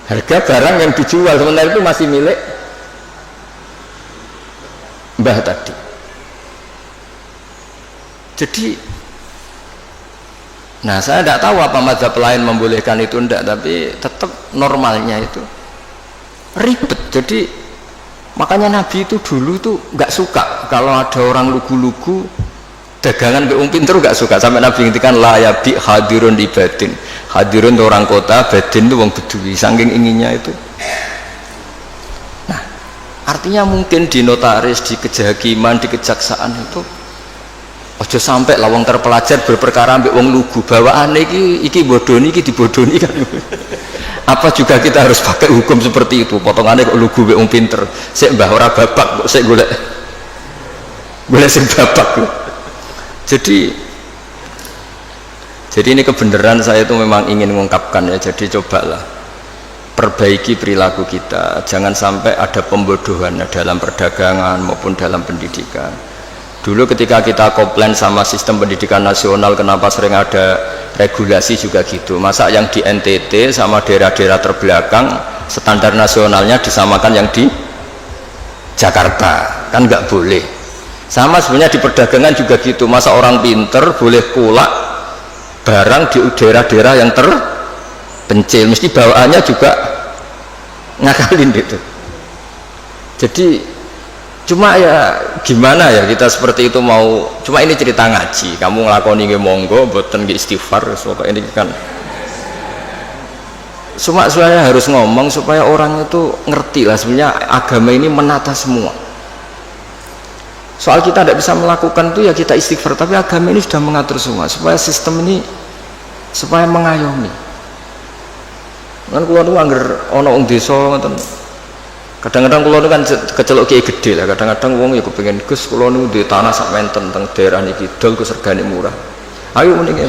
harga barang yang dijual, sementara itu masih milik mbah tadi. Jadi nah saya tidak tahu apa mazhab lain membolehkan itu enggak, tapi tetap normalnya itu ribet. Jadi makanya Nabi itu dulu tuh nggak suka kalau ada orang lugu-lugu dagangan be pinter, nggak suka. Sampai Nabi ngintikan la yabi hadirun di batin, hadirun itu orang kota, batin itu wong bedui, saking inginnya itu. Nah artinya mungkin di notaris, di kejahakiman, di kejaksaan itu ojo sampai lawang terpelajar berperkara ambek wong lugu, bawaan iki bodoni, iki dibodoni kan. Apa juga kita harus pakai hukum seperti itu? Potongannya kok lugu mbek wong pinter, sik mbah ora babak kok sik golek sing babak. Jadi ini kebenaran saya itu memang ingin mengungkapkan ya. Jadi cobalah perbaiki perilaku kita, jangan sampai ada pembodohan dalam perdagangan maupun dalam pendidikan. Dulu ketika kita komplain sama sistem pendidikan nasional, kenapa sering ada regulasi juga gitu, masa yang di NTT sama daerah-daerah terbelakang standar nasionalnya disamakan yang di Jakarta, kan nggak boleh. Sama sebenarnya di perdagangan juga gitu, masa orang pinter boleh kulak barang di daerah-daerah yang terpencil, mesti bawaannya juga ngakalin gitu. Jadi cuma ya gimana ya kita seperti itu mau, cuma ini cerita ngaji, kamu ngelakoni monggo boten istighfar pokok ini kan. Cuma saya harus ngomong supaya orang itu ngerti lah sebenarnya agama ini menata semua. Soal kita tidak bisa melakukan itu ya kita istighfar, tapi agama ini sudah mengatur semua supaya sistem ini supaya mengayomi. Kan kula nu angger ana wong desa ngoten, kadang-kadang kula kan kecelok kiai gede lah, kadang-kadang wong ya kepengin Gus kula niku duwe tanah sak menten teng daerah niki dol Gus regane murah. Ayo mending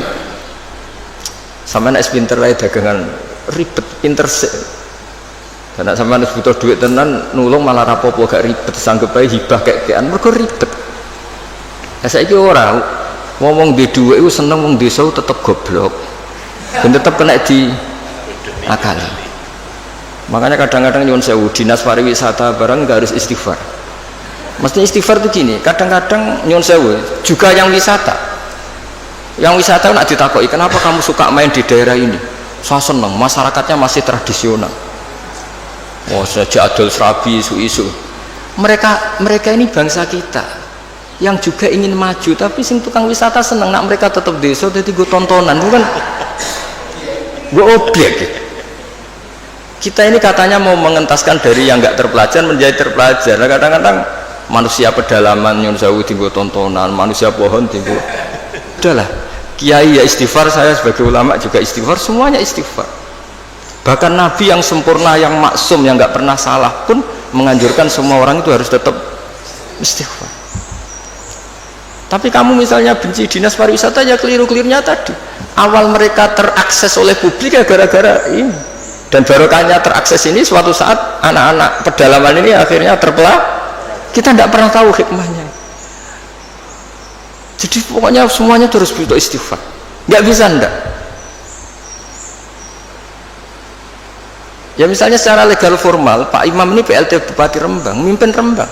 sampeyan nek pinter wae dagangan ribet pinter sik. Dan nek sampeyan butuh duit tenan nulung malah rapopo gak ribet, sanggup ae hibah kek-kekan mergo ribet. Lah saiki ora ngomong di dhuwit iku seneng wong desa tetep goblok. Dan tetep kena di akali. Makanya kadang-kadang nyuwun sewu dinas pariwisata barang nggak harus istighfar. Mesti istighfar itu gini, kadang-kadang nyuwun sewu juga yang wisata nak ditakoki kenapa kamu suka main di daerah ini, saya seneng masyarakatnya masih tradisional. Oh, saja adol serabi isu-isu. Mereka ini bangsa kita yang juga ingin maju, tapi sing tukang wisata seneng nak mereka tetap desa jadi gue tontonan, bukan gue objek. Kita ini katanya mau mengentaskan dari yang nggak terpelajar menjadi terpelajar. Nah, kadang-kadang manusia pedalaman yang jauh tinggal tontonan, manusia pohon tinggal. Udahlah, kiai ya istighfar, saya sebagai ulama juga istighfar, semuanya istighfar. Bahkan Nabi yang sempurna, yang maksum, yang nggak pernah salah pun menganjurkan semua orang itu harus tetap istighfar. Tapi kamu misalnya benci dinas pariwisata, ya keliru-kelirunya tadi. Awal mereka terakses oleh publik ya gara-gara ini. Dan barokahnya terakses ini suatu saat anak-anak pedalaman ini akhirnya terbelah. Kita tidak pernah tahu hikmahnya. Jadi pokoknya semuanya terus butuh istighfar. Nggak bisa ndak. Ya misalnya secara legal formal, Pak Imam ini PLT Bupati Rembang, mimpin Rembang.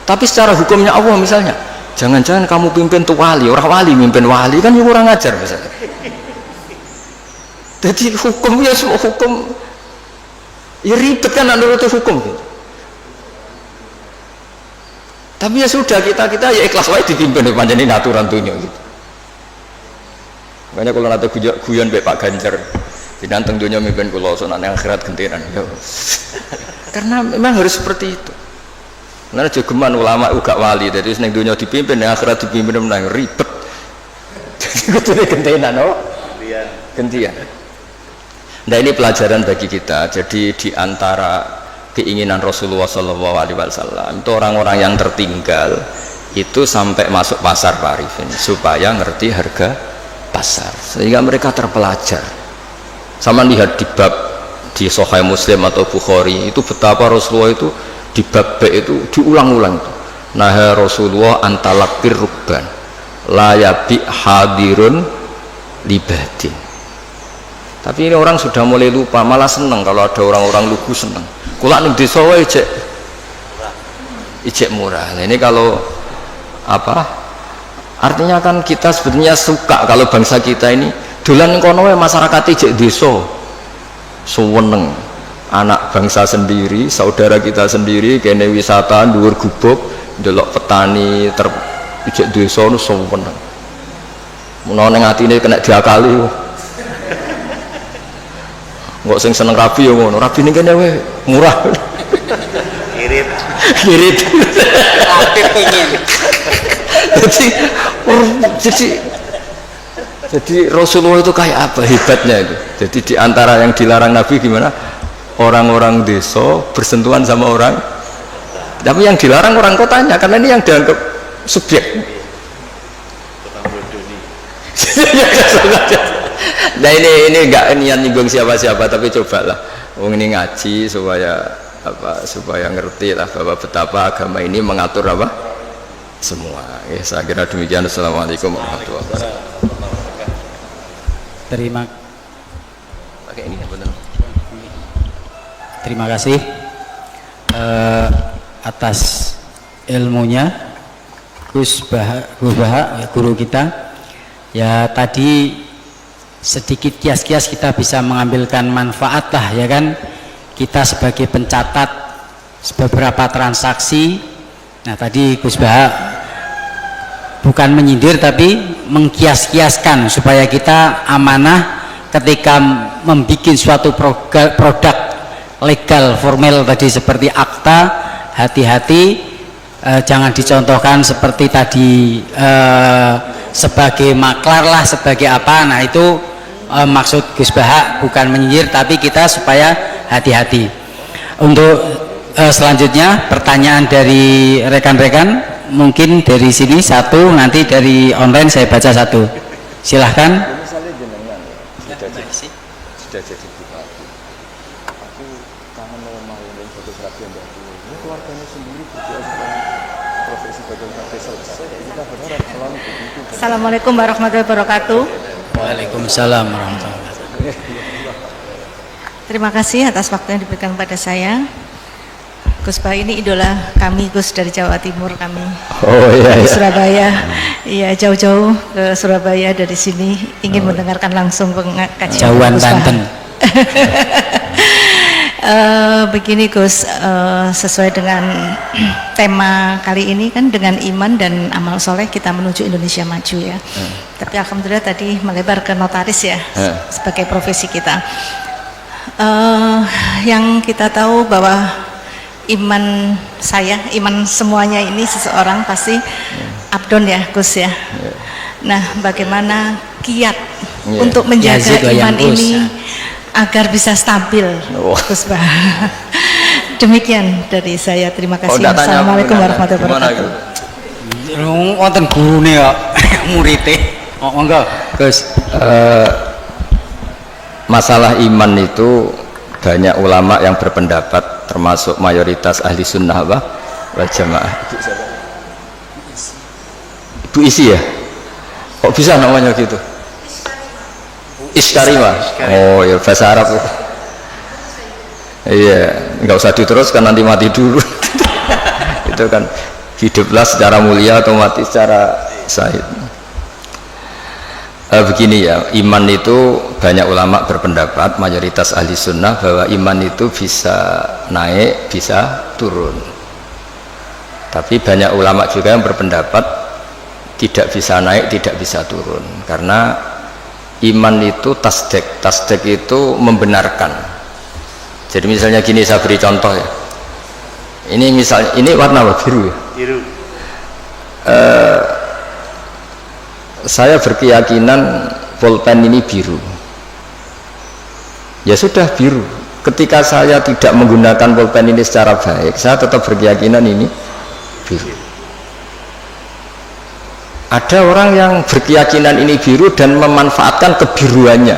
Tapi secara hukumnya Allah misalnya, jangan-jangan kamu pimpin tuh wali, orang wali mimpin wali, kan ya kurang ajar misalnya. Jadi hukum ya semua hukum ya ribet kan menurut hukum gitu. Tapi ya sudah kita ya ikhlas wae dipimpin panjenengan ini aturan dunia gitu. Makanya kalau nanti guyon mbek Pak Ganjar dinanteng dunia mimpin kula sonan akhirat gentenan ya. Karena memang harus seperti itu. Karena jogeman ulama uga wali, jadi ning dunia dipimpin ning akhirat dipimpin menang ribet. Jadi kudune gentenan oh. Gantian. Nah ini pelajaran bagi kita. Jadi di antara keinginan Rasulullah SAW itu orang-orang yang tertinggal itu sampai masuk pasar Pak Arifin supaya ngerti harga pasar sehingga mereka terpelajar. Sama lihat di bab di Sahih Muslim atau Bukhari itu betapa Rasulullah itu di bab B itu diulang-ulang itu. Nah Rasulullah antalakir rubban la yabi hadirun libadin. Tapi ini orang sudah mulai lupa, malah seneng kalau ada orang-orang lugu seneng. Kula ning desa wae ijek murah. Nah, ini kalau apa? Artinya kan kita sebetulnya suka kalau bangsa kita ini dolan kono wae masyarakat ijek desa. Suweneng. Anak bangsa sendiri, saudara kita sendiri kene wisata dhuwur gubuk, ndelok petani ijek desa nu suweneng. Menawa ning atine kena diakali. Nggak sing seneng rabi ya ngono, rabi ini kayaknya weh murah ngirit Tapi pengen jadi Rasulullah itu kayak apa hebatnya itu. Jadi diantara yang dilarang Nabi gimana, orang-orang desa bersentuhan sama orang, tapi yang dilarang orang kotanya karena ini yang dianggap subjek. Nah ini enggak niat nyinggung siapa-siapa, tapi cobalah ini ngaji supaya apa, supaya ngerti lah bahwa betapa agama ini mengatur apa semua. Saya kira demikian. Assalamualaikum warahmatullahi wabarakatuh. Terima kasih atas ilmunya Gus Baha, guru kita. Ya tadi sedikit kias-kias kita bisa mengambilkan manfaat lah ya kan, kita sebagai pencatat beberapa transaksi. Nah tadi Gus Baha bukan menyindir tapi mengkias-kiaskan supaya kita amanah ketika membuat suatu produk legal formal tadi seperti akta, hati-hati jangan dicontohkan seperti tadi sebagai maklar lah, sebagai apa. Nah itu maksud Gus Baha bukan menyindir tapi kita supaya hati-hati. Untuk selanjutnya pertanyaan dari rekan-rekan, mungkin dari sini satu, nanti dari online saya baca satu, silahkan. Sudah jadi bupati, aku kangen sama yang fotografi yang ini keluarganya sendiri berdoa supaya profesi fotografi selesai. Kita berharap selalu begitu. Assalamualaikum warahmatullahi wabarakatuh. Waalaikumsalam warahmatullahi wabarakatuh. Terima kasih atas waktu yang diberikan kepada saya. Gus Baha ini idola kami, Gus, dari Jawa Timur kami. Oh iya, Di iya. Surabaya. Iya, jauh-jauh ke Surabaya dari sini ingin mendengarkan langsung pengajian Jauhan Gus Baha. Banten. Begini Gus, sesuai dengan tema kali ini kan dengan iman dan amal soleh kita menuju Indonesia maju ya. Tapi alhamdulillah tadi melebar ke notaris ya sebagai profesi kita. Yang kita tahu bahwa iman saya, iman semuanya ini seseorang pasti abdon ya Gus ya. Nah, bagaimana kiat untuk menjaga iman ini agar bisa stabil, Gus Bah. Demikian dari saya. Terima kasih. Assalamualaikum warahmatullahi wabarakatuh. Wonten gurune kok muridé. Monggo, Gus. Masalah iman itu banyak ulama yang berpendapat, termasuk mayoritas ahli sunnah wal jamaah. Ibu Isi ya? Kok bisa namanya gitu? Iskarima. Oh ya, bahasa Arab. Iya, nggak usah diteruskan, nanti mati dulu. Itu kan hiduplah secara mulia atau mati secara syahid. Begini ya, iman itu banyak ulama berpendapat, mayoritas ahli sunnah, bahwa iman itu bisa naik, bisa turun. Tapi banyak ulama juga yang berpendapat tidak bisa naik, tidak bisa turun, karena iman itu tasdek itu membenarkan. Jadi misalnya gini, saya beri contoh ya. Ini misalnya, ini warna apa? Biru ya? Biru. Saya berkeyakinan pulpen ini biru. Ya sudah biru. Ketika saya tidak menggunakan pulpen ini secara baik, saya tetap berkeyakinan ini biru. Ada orang yang berkeyakinan ini biru dan memanfaatkan kebiruannya.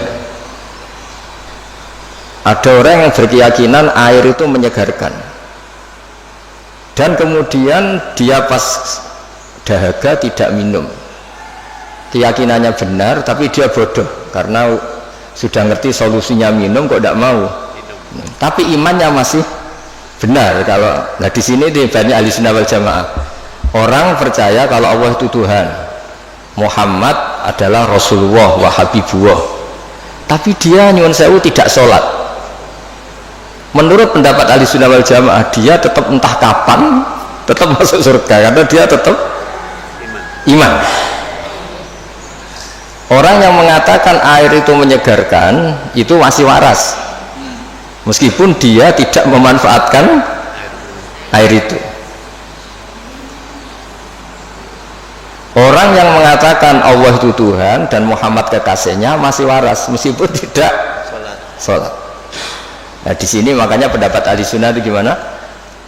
Ada orang yang berkeyakinan air itu menyegarkan, dan kemudian dia pas dahaga tidak minum. Keyakinannya benar, tapi dia bodoh karena sudah ngerti solusinya minum kok tidak mau. Tapi imannya masih benar. Kalau nah di sini banyak ahli sunnah wal jamaah. Orang percaya kalau Allah itu Tuhan, Muhammad adalah Rasulullah wa Habibullah, tapi dia nyuwun sewu tidak sholat. Menurut pendapat ahli sunnah wal jamaah, dia tetap entah kapan tetap masuk surga karena dia tetap iman. Orang yang mengatakan air itu menyegarkan itu masih waras, meskipun dia tidak memanfaatkan air itu. Orang yang mengatakan Allah itu Tuhan dan Muhammad kekasihnya masih waras, meskipun tidak sholat. Nah di sini makanya pendapat ahli sunnah itu gimana?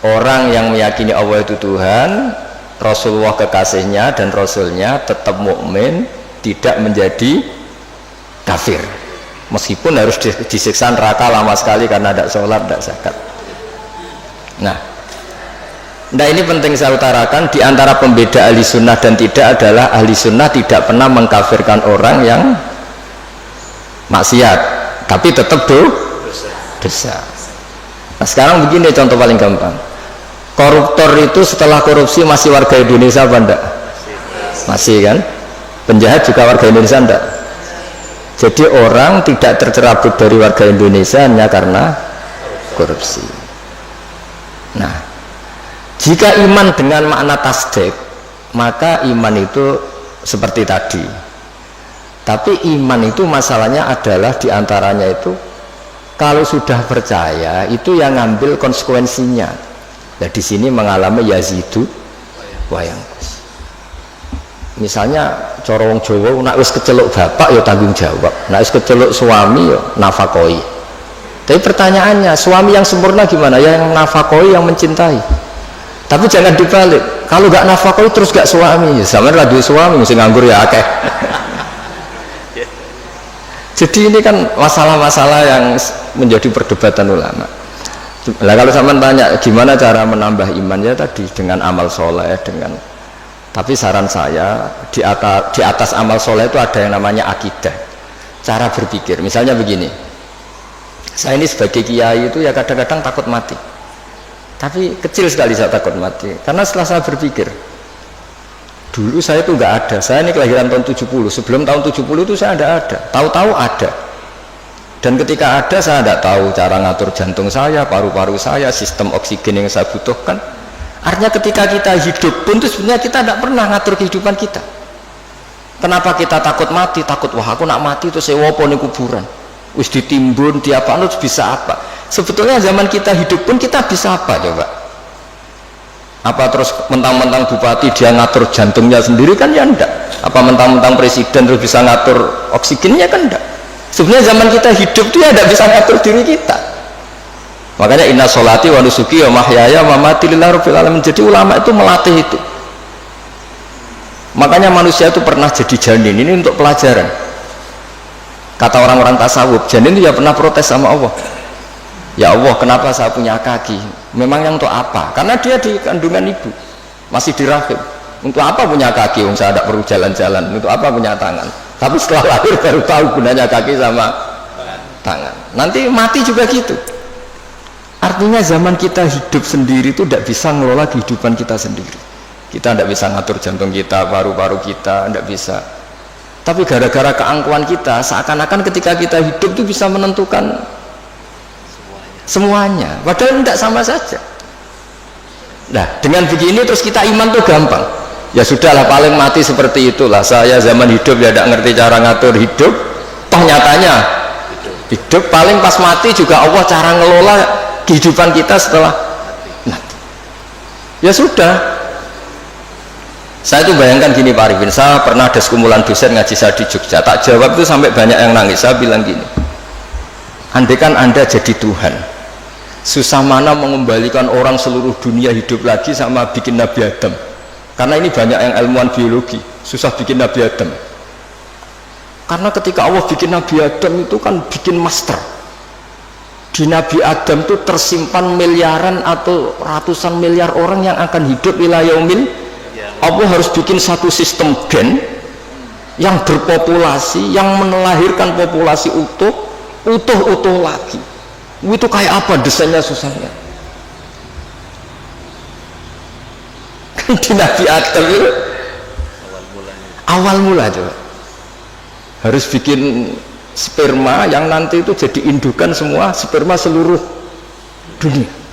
Orang yang meyakini Allah itu Tuhan, Rasulullah kekasihnya dan Rasulnya, tetap mukmin, tidak menjadi kafir, meskipun harus disiksa neraka lama sekali karena tidak sholat, tidak zakat. Nah ini penting saya utarakan, di antara pembeda ahli sunnah dan tidak adalah ahli sunnah tidak pernah mengkafirkan orang yang maksiat, tapi tetap dosa. Nah sekarang begini contoh paling gampang, koruptor itu setelah korupsi masih warga Indonesia apa enggak? Masih kan? Penjahat juga warga Indonesia enggak? Jadi orang tidak tercerabut dari warga Indonesia hanya karena korupsi. Nah jika iman dengan makna tasdik, maka iman itu seperti tadi. Tapi iman itu masalahnya adalah diantaranya itu kalau sudah percaya itu yang ngambil konsekuensinya. Nah di sini mengalami yazidu wayangkus. Misalnya cara wong Jawa, nek wis keceluk bapak ya tanggung jawab, nek wis keceluk suami ya nafakoi. Tapi pertanyaannya, suami yang sempurna gimana? Yang nafakoi, yang mencintai. Tapi jangan dibalik, kalau gak nafakoi terus gak suami, sama lah duit suami mesti nganggur ya akeh. Jadi ini kan masalah-masalah yang menjadi perdebatan ulama. Nah kalau sama tanya gimana cara menambah imannya tadi, dengan amal soleh, dengan. Tapi saran saya di atas amal soleh itu ada yang namanya akidah, cara berpikir. Misalnya begini, saya ini sebagai kiai itu ya kadang-kadang takut mati. Tapi kecil sekali saya takut mati, karena setelah saya berpikir, dulu saya itu nggak ada. Saya ini kelahiran tahun 70, sebelum tahun 70 itu saya tidak ada. Tahu-tahu ada. Dan ketika ada, saya tidak tahu cara ngatur jantung saya, paru-paru saya, sistem oksigen yang saya butuhkan. Artinya ketika kita hidup pun itu sebenarnya kita tidak pernah ngatur kehidupan kita. Kenapa kita takut mati? Takut, wah aku nak mati itu saya wopo nih kuburan, wis ditimbun diapa, terus bisa apa? Sebetulnya zaman kita hidup pun kita bisa apa coba? Apa terus mentang-mentang bupati dia ngatur jantungnya sendiri kan ya enggak? Apa mentang-mentang presiden terus bisa ngatur oksigennya kan enggak? Sebenarnya zaman kita hidup dia tidak bisa ngatur diri kita. Makanya inna sholati wa nusuki wa mahyaya wa mamati lillahi rabbil alamin. Jadi ulama itu melatih itu. Makanya manusia itu pernah jadi janin, ini untuk pelajaran. Kata orang-orang tasawuf, janin itu ya pernah protes sama Allah. Ya Allah, kenapa saya punya kaki? Memangnya untuk apa? Karena dia di kandungan ibu, masih di rahim. Untuk apa punya kaki? Saya tidak perlu jalan-jalan. Untuk apa punya tangan? Tapi setelah lahir baru tahu gunanya kaki sama tangan. Nanti mati juga gitu. Artinya zaman kita hidup sendiri itu tidak bisa ngelola kehidupan kita sendiri. Kita tidak bisa ngatur jantung kita, paru-paru kita, tidak bisa. Tapi gara-gara keangkuhan kita, seakan-akan ketika kita hidup itu bisa menentukan semuanya. Padahal tidak, sama saja. Nah, dengan begini terus kita iman tuh gampang. Ya sudahlah, paling mati seperti itulah. Saya zaman hidup ya tidak ngerti cara ngatur hidup. Toh nyatanya hidup paling pas mati juga Allah cara ngelola kehidupan kita setelah mati. Ya sudah. Saya itu bayangkan gini Pak Arifin, saya pernah ada sekumpulan dosen ngaji saya di Jogja, tak jawab itu sampai banyak yang nangis. Saya bilang gini, andaikan Anda jadi Tuhan, susah mana mengembalikan orang seluruh dunia hidup lagi sama bikin Nabi Adam. Karena ini banyak yang ilmuwan biologi, susah bikin Nabi Adam. Karena ketika Allah bikin Nabi Adam itu kan bikin master. Di Nabi Adam itu tersimpan miliaran atau ratusan miliar orang yang akan hidup ila yaumil. Allah harus bikin satu sistem gen yang berpopulasi, yang melahirkan populasi utuh lagi. Itu kayak apa desainnya susahnya? Di Nabi Adam itu awal mula coba harus bikin sperma yang nanti itu jadi indukan semua sperma seluruh dunia.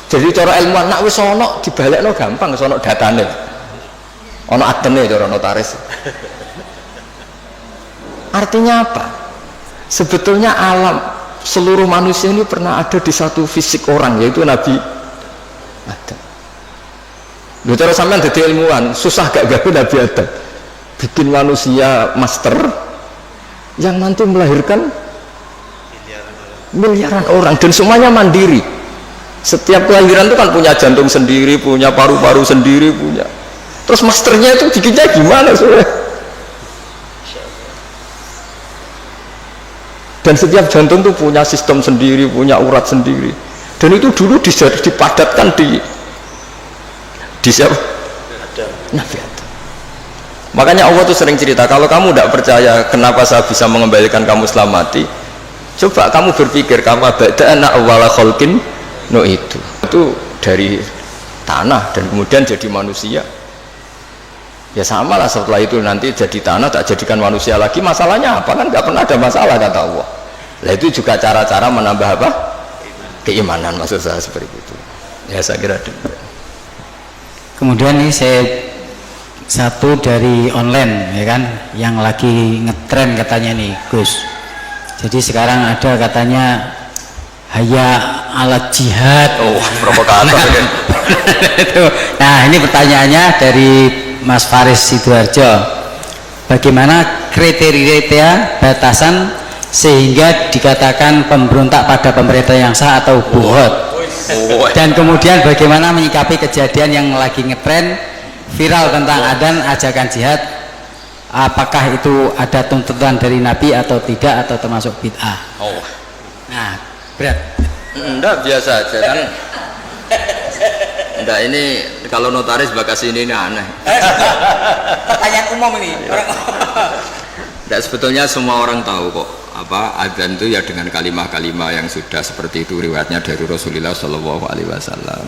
Jadi cara ilmuwan nak wis ana dibalekno gampang, sono datane. Ana adene cara notaris. Artinya apa? Sebetulnya alam seluruh manusia ini pernah ada di satu fisik orang, yaitu Nabi Adam. Lho cara sampean dadi ilmuwan, susah gak gawe Nabi Adam. Bikin manusia master yang nanti melahirkan miliaran orang dan semuanya mandiri. Setiap kelahiran itu kan punya jantung sendiri, punya paru-paru sendiri, punya. Terus masternya itu bikinnya gimana sebenarnya? Dan setiap jantung itu punya sistem sendiri, punya urat sendiri. Dan itu dulu dipadatkan di siapa? Nabi Adam. Makanya Allah tuh sering cerita, kalau kamu tidak percaya kenapa saya bisa mengembalikan kamu setelah mati, coba kamu berpikir, kamu bada'na awwala khalqin no itu dari tanah dan kemudian jadi manusia. Ya sama lah, setelah itu nanti jadi tanah tak jadikan manusia lagi, masalahnya apa? Kan nggak pernah ada masalah kata Allah. Nah itu juga cara-cara menambah apa? Keimanan, maksud saya seperti itu. Ya saya kira demikian. Kemudian ini saya satu dari online ya kan, yang lagi ngetren katanya nih Gus. Jadi sekarang ada katanya haya alat jihad. Oh, provokator kan. Nah ini pertanyaannya dari Mas Faris Sidoarjo, bagaimana kriteria batasan sehingga dikatakan pemberontak pada pemerintah yang sah atau buhot? Dan kemudian bagaimana menyikapi kejadian yang lagi ngetren viral tentang adzan ajakan jihad, apakah itu ada tuntutan dari Nabi atau tidak, atau termasuk bid'ah? Nah berat. Enggak, biasa aja kan. Enggak, ini kalau notaris bakas ini aneh. Pertanyaan umum ini. Enggak, sebetulnya semua orang tahu kok apa adzan itu ya dengan kalimah-kalimah yang sudah seperti itu riwayatnya dari Rasulullah Shallallahu Alaihi Wasallam.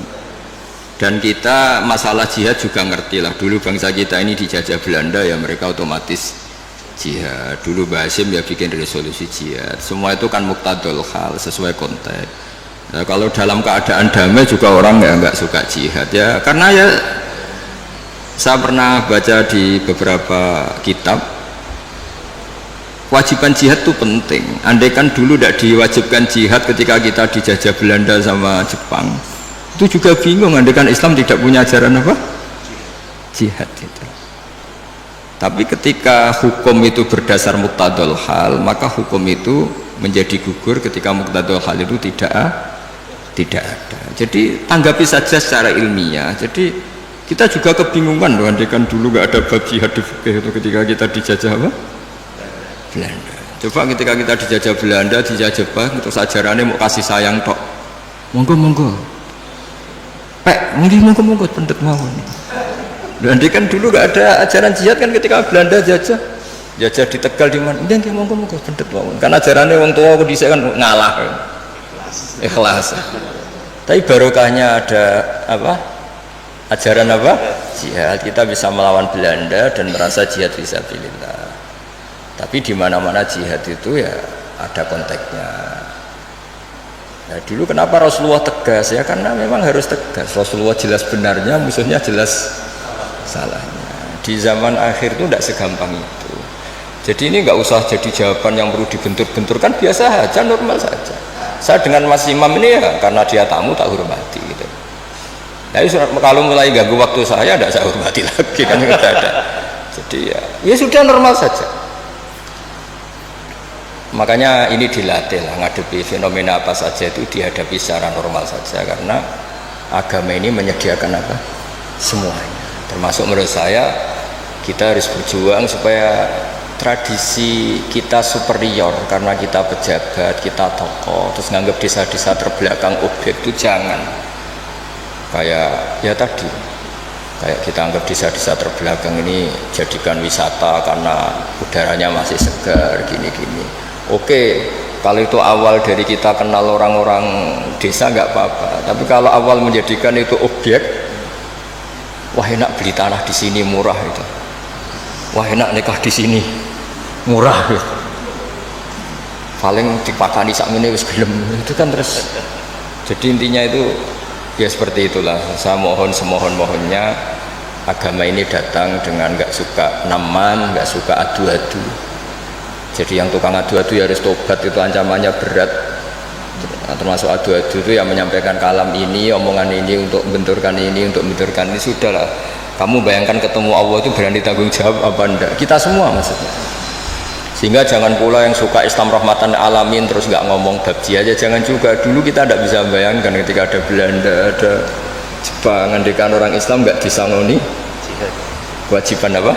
Dan kita masalah jihad juga ngerti lah, dulu bangsa kita ini dijajah Belanda ya, mereka otomatis jihad. Dulu Mbah Hasyim ya bikin resolusi jihad. Semua itu kan muqtadul hal, sesuai konteks. Nah, kalau dalam keadaan damai juga orang ya nggak suka jihad ya, karena ya saya pernah baca di beberapa kitab kewajiban jihad itu penting. Andai kan dulu tidak diwajibkan jihad ketika kita dijajah Belanda sama Jepang, itu juga bingung. Andai kan Islam tidak punya ajaran apa? Jihad itu. Tapi ketika hukum itu berdasar muqtadul hal, maka hukum itu menjadi gugur ketika muqtadul hal itu tidak ada. Jadi tanggapi saja secara ilmiah. Jadi kita juga kebingungan loh, andai kan dulu nggak ada bab jihad di fikih itu ketika kita dijajah apa? Belanda. Coba ketika kita dijajah Belanda, dijajah Jepang, terus ajarannya mau kasih sayang tok. Monggo. Pak, monggo pendet mawon. Dan kan dulu nggak ada ajaran jihad kan ketika Belanda jajah di Tegal di mana? Nggih monggo pendet mawon. Kan ajarannya wong tua dhisik kan ngalah. Ikhlas. Tapi barokahnya ada apa? Ajaran apa? Jihad. Kita bisa melawan Belanda dan merasa jihad fisabilillah. Tapi di mana-mana jihad itu ya ada konteksnya. Nah, dulu kenapa Rasulullah tegas ya? Karena memang harus tegas. Rasulullah jelas benarnya, musuhnya jelas salahnya. Di zaman akhir itu tidak segampang itu. Jadi ini nggak usah jadi jawaban yang perlu dibentur-benturkan, biasa saja, normal saja. Saya dengan Mas Imam ini ya karena dia tamu tak hormati gitu. Nah, kalau mulai ganggu waktu saya tidak saya hormati lagi kan tidak ada. Jadi ya sudah normal saja. Makanya ini dilatih lah, ngadepi fenomena apa saja itu dihadapi secara normal saja, karena agama ini menyediakan apa? Semuanya. Termasuk menurut saya kita harus berjuang supaya tradisi kita superior karena kita pejabat, kita tokoh, terus nganggap desa-desa terbelakang objek itu jangan. Kayak ya tadi, kayak kita anggap desa-desa terbelakang ini jadikan wisata karena udaranya masih segar gini-gini. Oke, kalau itu awal dari kita kenal orang-orang desa nggak apa-apa. Tapi kalau awal menjadikan itu objek, wah enak beli tanah di sini murah itu. Wah enak nikah di sini murah ya. Paling dipakani sakmene wis gelem itu kan terus. Jadi intinya itu ya seperti itulah. Saya mohon semohon-mohonnya agama ini datang dengan nggak suka naman, nggak suka adu-adu. Jadi yang tukang adu-adu ya harus tobat, itu ancamannya berat. Termasuk adu-adu itu yang menyampaikan kalam ini, omongan ini untuk membenturkan ini, sudahlah. Kamu bayangkan ketemu Allah itu berani tanggung jawab apa enggak? Kita semua maksudnya. Sehingga jangan pula yang suka Islam rahmatan alamin terus nggak ngomong bab jihad aja, jangan juga. Dulu kita tidak bisa bayangkan ketika ada Belanda, ada Jepang, andekan orang Islam nggak disangoni kewajiban apa?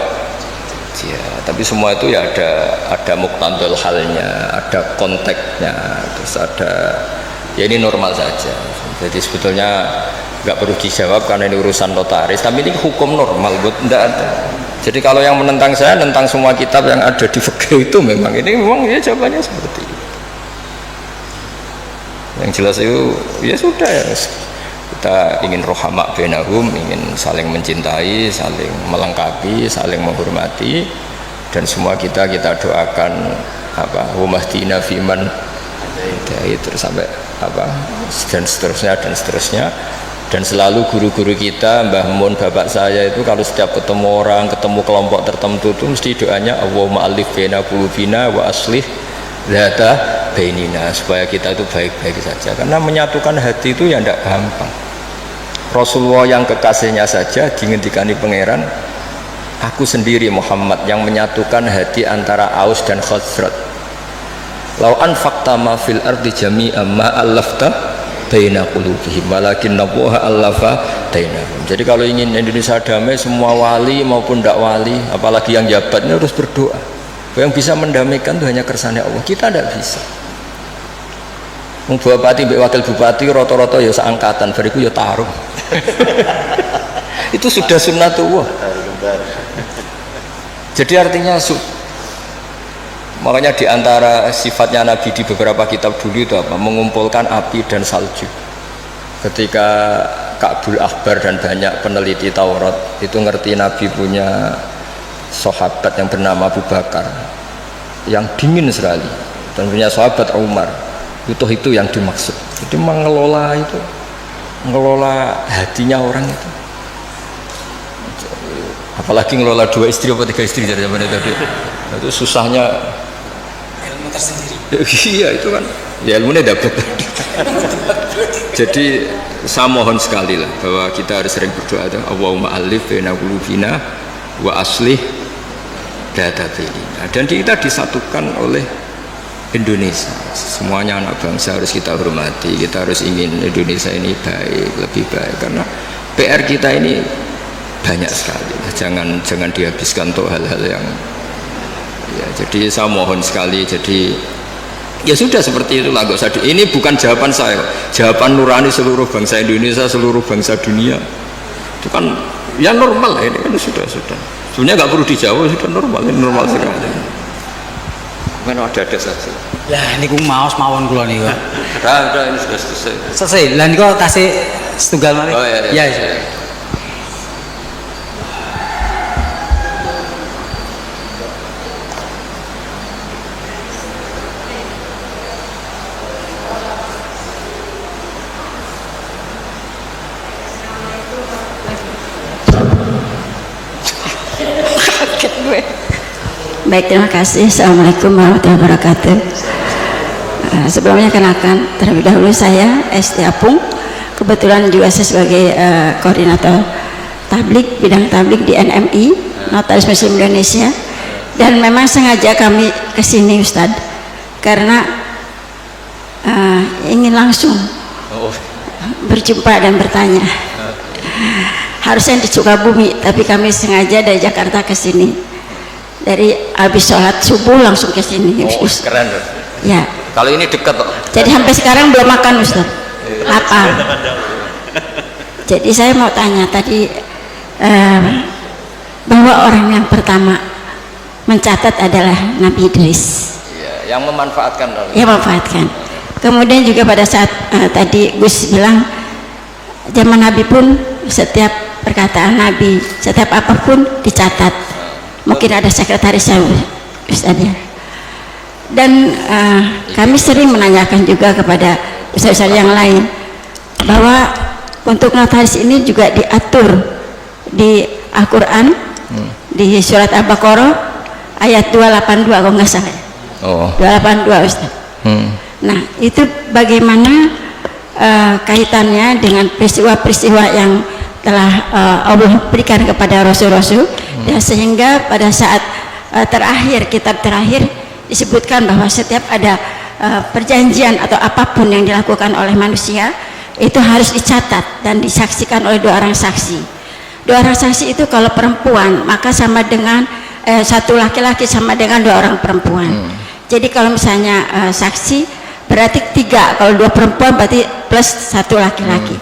Jihad. Tapi semua itu ya ada muqtadul halnya, ada konteksnya, terus ada ya ini normal saja. Jadi sebetulnya nggak perlu dijawab karena ini urusan notaris, tapi ini hukum normal buat tidak ada. Jadi kalau yang menentang saya tentang semua kitab yang ada di fikih itu memang ya jawabannya seperti itu. Yang jelas itu ya sudah ya, kita ingin rohama bainahum, ingin saling mencintai, saling melengkapi, saling menghormati, dan semua kita doakan apa humahdina fiman terus sampai apa dan seterusnya. Dan selalu guru-guru kita, Mbah Mun, bapak saya itu kalau setiap ketemu orang, ketemu kelompok tertentu itu mesti doanya Allahumma alif baina qulubina wa aslih dzata bainina, supaya kita itu baik-baik saja. Karena menyatukan hati itu ya tidak gampang. Rasulullah yang kekasihnya saja dihentikan pangeran, aku sendiri Muhammad yang menyatukan hati antara Aus dan Khazraj. Lau anfaqta ma fil ardi jami'an ma allafta baina qulubihim walakin nabuha allafa bainahum. Jadi kalau ingin Indonesia damai, semua wali maupun tidak wali, apalagi yang jabatnya harus berdoa. Yang bisa mendamaikan itu hanya kersane Allah. Kita tidak bisa. Bupati, wakil bupati, rata-rata ya seangkatan, bariku ya taruh. Itu sudah sunnatullah. Jadi artinya makanya diantara sifatnya Nabi di beberapa kitab dulu itu apa? Mengumpulkan api dan salju. Ketika Ka'bul Ahbar dan banyak peneliti Taurat itu ngerti Nabi punya sahabat yang bernama Abu Bakar yang dingin sekali, dan punya sahabat Umar, itu yang dimaksud. Jadi mengelola hatinya orang itu. Apalagi ngelola 2 istri atau 3 istri dari zaman itu susahnya. Ilmu tersendiri. Iya itu kan, ya ilmunya dapat. Jadi saya mohon sekali lah bahwa kita harus sering berdoa, Allahumma alif baina qulubina wa aslih data bainina. Dan kita disatukan oleh Indonesia. Semuanya anak bangsa harus kita hormati. Kita harus ingin Indonesia ini baik, lebih baik, karena PR kita ini banyak sekali. Jangan dihabiskan untuk hal-hal yang ya. Jadi saya mohon sekali, jadi ya sudah seperti itulah, nggak usah ini bukan jawaban saya, jawaban nurani seluruh bangsa Indonesia, seluruh bangsa dunia. Itu kan ya normal lah, ini kan sudah sebenarnya nggak perlu dijawab, sudah normal, ini normal sekali. Mana ada saja Ya niku maos mawon kula niku. Udah ini sudah selesai. Selesai. Lah niku tasih setunggal malih. Oh iya. Ya. Baik, terima kasih. Assalamualaikum warahmatullahi wabarakatuh. Sebelumnya kenalkan, terlebih dahulu saya Esti Apung. Kebetulan juga saya sebagai koordinator tablik, bidang tablik di NMI, Notaris Muslim Indonesia. Dan memang sengaja kami kesini Ustadz, karena ingin langsung berjumpa dan bertanya. Harusnya di Sukabumi, tapi kami sengaja dari Jakarta ke sini. Dari habis sholat subuh langsung ke sini. Keren. Ya. Kalau ini dekat kok. Jadi sampai sekarang belum makan Ustaz. Lapar. Jadi saya mau tanya tadi bahwa orang yang pertama mencatat adalah Nabi Idris. Ya, yang memanfaatkan. Ya, memanfaatkan. Kemudian juga pada saat tadi Gus bilang zaman Nabi pun setiap perkataan Nabi, setiap apapun dicatat. Mungkin ada sekretarisnya Ustaz ya. Dan kami sering menanyakan juga kepada ustaz-ustaz yang lain bahwa untuk notaris ini juga diatur di Al-Quran, di surat Al-Baqarah ayat 282 kalau nggak salah. 282 Ustaz. Nah itu bagaimana kaitannya dengan peristiwa-peristiwa yang telah Allah berikan kepada Rasul-Rasul, dan sehingga pada saat kitab terakhir disebutkan bahwa setiap ada perjanjian atau apapun yang dilakukan oleh manusia itu harus dicatat dan disaksikan oleh 2 orang saksi. 2 orang saksi itu kalau perempuan maka sama dengan 1 laki-laki sama dengan 2 orang perempuan. Jadi kalau misalnya saksi berarti 3, kalau 2 perempuan berarti plus 1 laki-laki.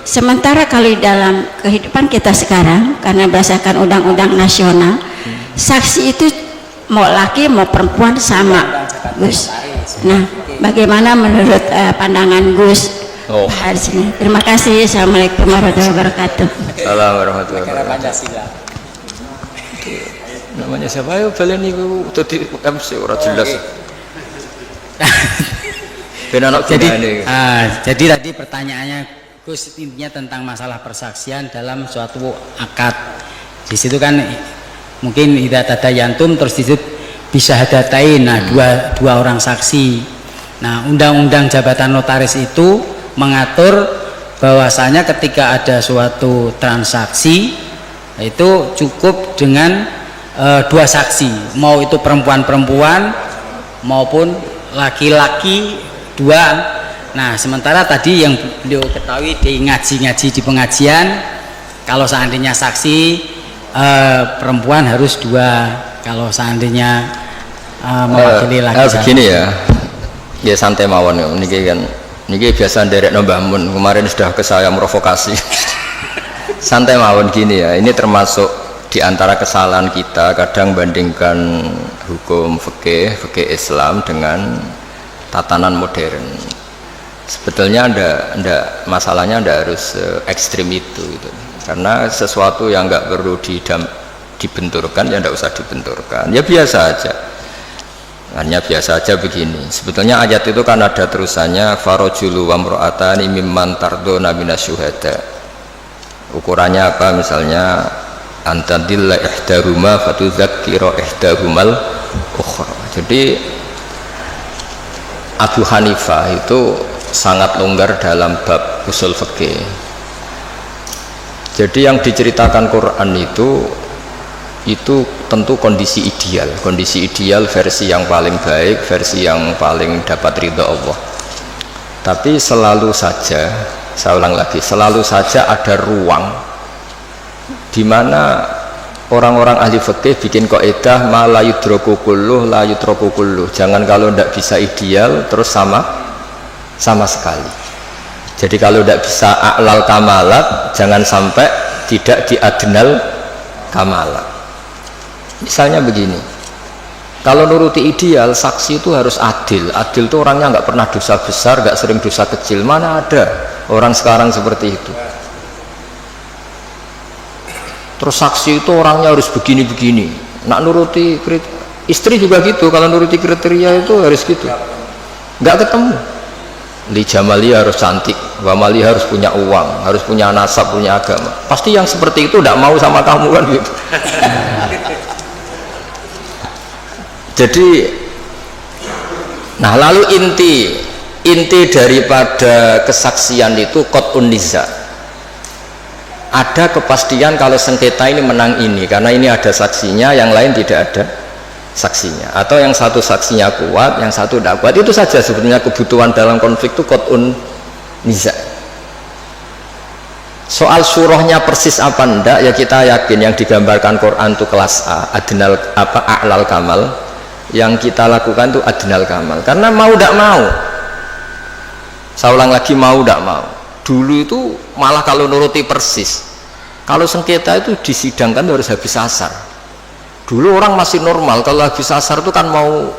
Sementara kalau di dalam kehidupan kita sekarang, karena berdasarkan undang-undang nasional, saksi itu mau laki mau perempuan sama, Gus. Nah, bagaimana menurut pandangan Gus hari sini? Terima kasih. Assalamualaikum warahmatullahi wabarakatuh. Assalamualaikum warahmatullahi wabarakatuh. Namanya siapa ya? Balen itu tadi MC orang jelas. Jadi tadi pertanyaannya Gus intinya tentang masalah persaksian dalam suatu akad. Di situ kan mungkin idza tadayantum, terus di situ bisa hadatain. Nah, dua orang saksi. Nah, undang-undang jabatan notaris itu mengatur bahwasanya ketika ada suatu transaksi itu cukup dengan 2 saksi, mau itu perempuan-perempuan maupun laki-laki 2. Nah, sementara tadi yang beliau ketahui di ngaji di pengajian, kalau seandainya saksi perempuan harus 2, kalau seandainya mewakili laki. Begini ya santai mawon niki biasa nderek Mbah Mun, kemarin sudah ke saya provokasi. Santai mawon gini ya, ini termasuk di antara kesalahan kita kadang bandingkan hukum fikih Islam dengan tatanan modern. Sebetulnya masalahnya ndak harus ekstrim itu gitu. Karena sesuatu yang nggak perlu dibenturkan ya tidak usah dibenturkan, ya biasa aja. Hanya biasa aja begini. Sebetulnya ayat itu kan ada terusannya, farojulu wa mro'atani mimman tardona minasyuhada. Ukurannya apa? Misalnya antadilla ihdahuma fatudzakkira ihdahumal ukhra. Jadi Abu Hanifah itu sangat longgar dalam bab usul fikih. Jadi yang diceritakan Quran itu tentu kondisi ideal versi yang paling baik, versi yang paling dapat ridha Allah. Tapi selalu saja, saya ulang lagi, selalu saja ada ruang di mana orang-orang ahli fikih bikin kaidah ma la yudraku kulluh la yutraku kulluh. Jangan kalau tidak bisa ideal terus sama sekali. Jadi kalau tidak bisa a'lal kamalat, jangan sampai tidak di adnal kamalat. Misalnya begini, kalau nuruti ideal, saksi itu harus adil. Adil itu orangnya nggak pernah dosa besar, nggak sering dosa kecil. Mana ada orang sekarang seperti itu? Terus saksi itu orangnya harus begini-begini. Nak nuruti istri juga gitu, kalau nuruti kriteria itu harus gitu. Nggak ketemu. Li jamali harus cantik, wa mali harus punya uang, harus punya nasab, punya agama. Pasti yang seperti itu tidak mau sama kamu kan gitu. Jadi, nah lalu inti daripada kesaksian itu qat'un niza. Ada kepastian kalau sengketa ini menang ini, karena ini ada saksinya, yang lain tidak ada saksinya, atau yang satu saksinya kuat, yang satu tidak kuat. Itu saja sebetulnya kebutuhan dalam konflik itu qat'un niza. Soal surahnya persis apa enggak, ya kita yakin yang digambarkan Quran itu kelas A, adnal a'lal kamal. Yang kita lakukan itu adnal kamal, karena mau tidak mau, saya ulang lagi, mau tidak mau. Dulu itu malah kalau nuruti persis, kalau sengketa itu disidangkan harus habis asar. Dulu orang masih normal, kalau habis asar itu kan mau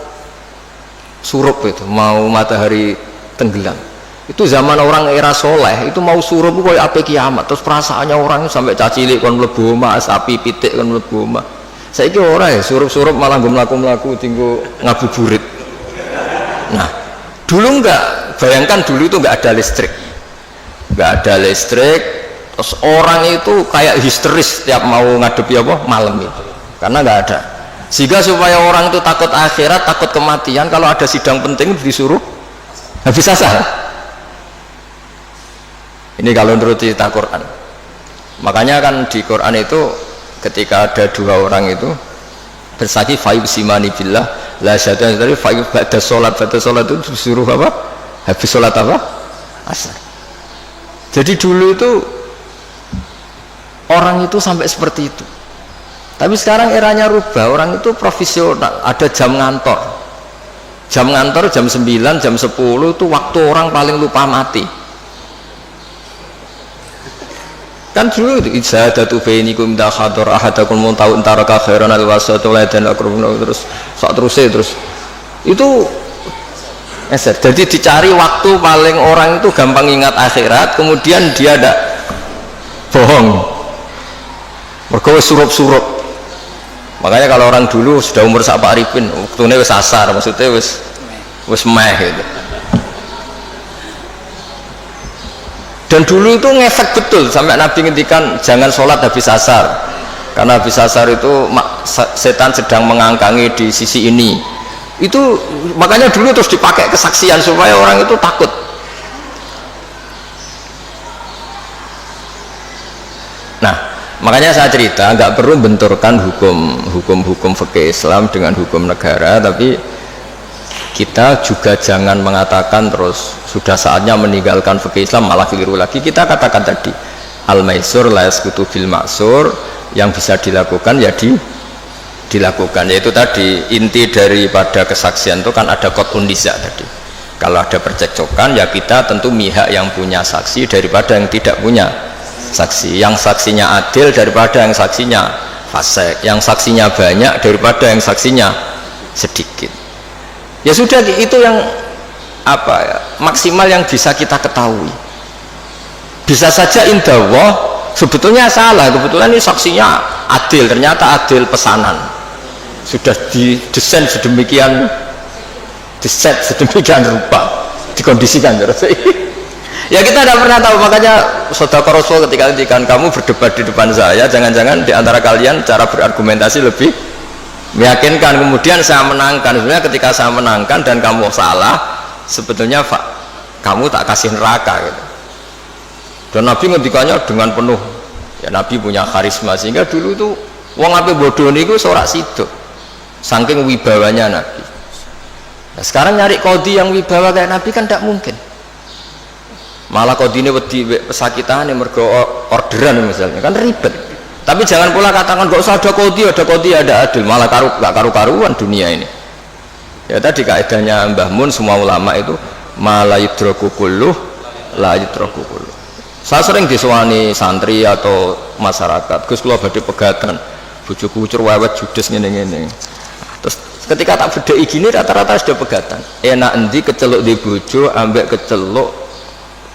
surup, itu mau matahari tenggelam. Itu zaman orang era soleh, itu mau surup itu kayak apa kiamat. Terus perasaannya orang sampai cacilik kon mlebu omah, sapi pitik kon mlebu omah. Saiki ora ya, surup-surup malah nggo mlaku-mlaku tinggo ngabuburit. Nah, dulu enggak, bayangkan dulu itu enggak ada listrik. Enggak ada listrik, terus orang itu kayak histeris tiap mau ngadepi apa malam itu. Karena enggak ada. Sehingga supaya orang itu takut akhirat, takut kematian, kalau ada sidang penting disuruh habis asar. Ini kalau menurut cerita Quran. Makanya kan di Quran itu ketika ada dua orang itu bersaksi fa'ib simani billah la syaitan dari fa'ib ba'da sholat itu disuruh apa? Habis sholat apa? Asar. Jadi dulu itu orang itu sampai seperti itu. Tapi sekarang eranya rubah, orang itu profesional, ada jam ngantor jam 9, jam 10 itu waktu orang paling lupa mati. Kan dulu itu ijazatu bainikum idza hadara ahadakum mutawun taraka khairan alwasatu dan akrabun terus sak terus itu jadi dicari waktu paling orang itu gampang ingat akhirat, kemudian dia ada bohong mergo surup-surup. Makanya kalau orang dulu sudah umur sak Pak Arifin waktune wis asar, maksudnya wis meh gitu. Dan dulu itu ngefek betul sampai Nabi ngendikan jangan sholat habis asar, karena habis asar itu setan sedang mengangkangi di sisi ini. Itu makanya dulu terus dipakai kesaksian supaya orang itu takut. Nah, makanya saya cerita nggak perlu benturkan hukum fikih Islam dengan hukum negara, tapi kita juga jangan mengatakan terus sudah saatnya meninggalkan fikih Islam malah keliru lagi. Kita katakan tadi al-maisur la yasqutu bil ma'sur, yang bisa dilakukan ya dilakukan, yaitu tadi inti daripada kesaksian itu kan ada qat'un niza tadi. Kalau ada percekcokan ya kita tentu mihak yang punya saksi daripada yang tidak punya saksi, yang saksinya adil daripada yang saksinya fasik, yang saksinya banyak daripada yang saksinya sedikit. Ya sudah, itu yang apa ya, maksimal yang bisa kita ketahui. Bisa saja indallah sebetulnya salah, kebetulan ini saksinya adil, ternyata adil pesanan sudah didesain sedemikian, diset sedemikian rupa, dikondisikan terus. Ya kita tidak pernah tahu, makanya Sedekah Rasul ketika kamu berdebat di depan saya, jangan-jangan di antara kalian cara berargumentasi lebih meyakinkan, kemudian saya menangkan. Sebenarnya ketika saya menangkan dan kamu salah, sebetulnya kamu tak kasih neraka gitu. Dan Nabi ngendikanya dengan penuh, ya Nabi punya karisma, sehingga dulu tuh wong ape bodoh niku sorak sido saking wibawanya Nabi. Nah, sekarang nyari kodi yang wibawa kayak Nabi kan tidak mungkin, malah kodi ini wedi pesakitan yang mergo orderan misalnya kan ribet. Tapi jangan pula katakan gak usah ada kodi ada adil, malah gak karu-karuan dunia ini. Ya tadi kaidahnya Mbah Mun, semua ulama itu malah yudroku kulluh la yudroku kulluh. Saya sering disewani santri atau masyarakat, Gus kula badhe pegatan bojoku cerewet judes ngene-ngene. Terus ketika tak bedheki gini rata-rata sudah pegatan. Enak endi keceluk di bojo ambek keceluk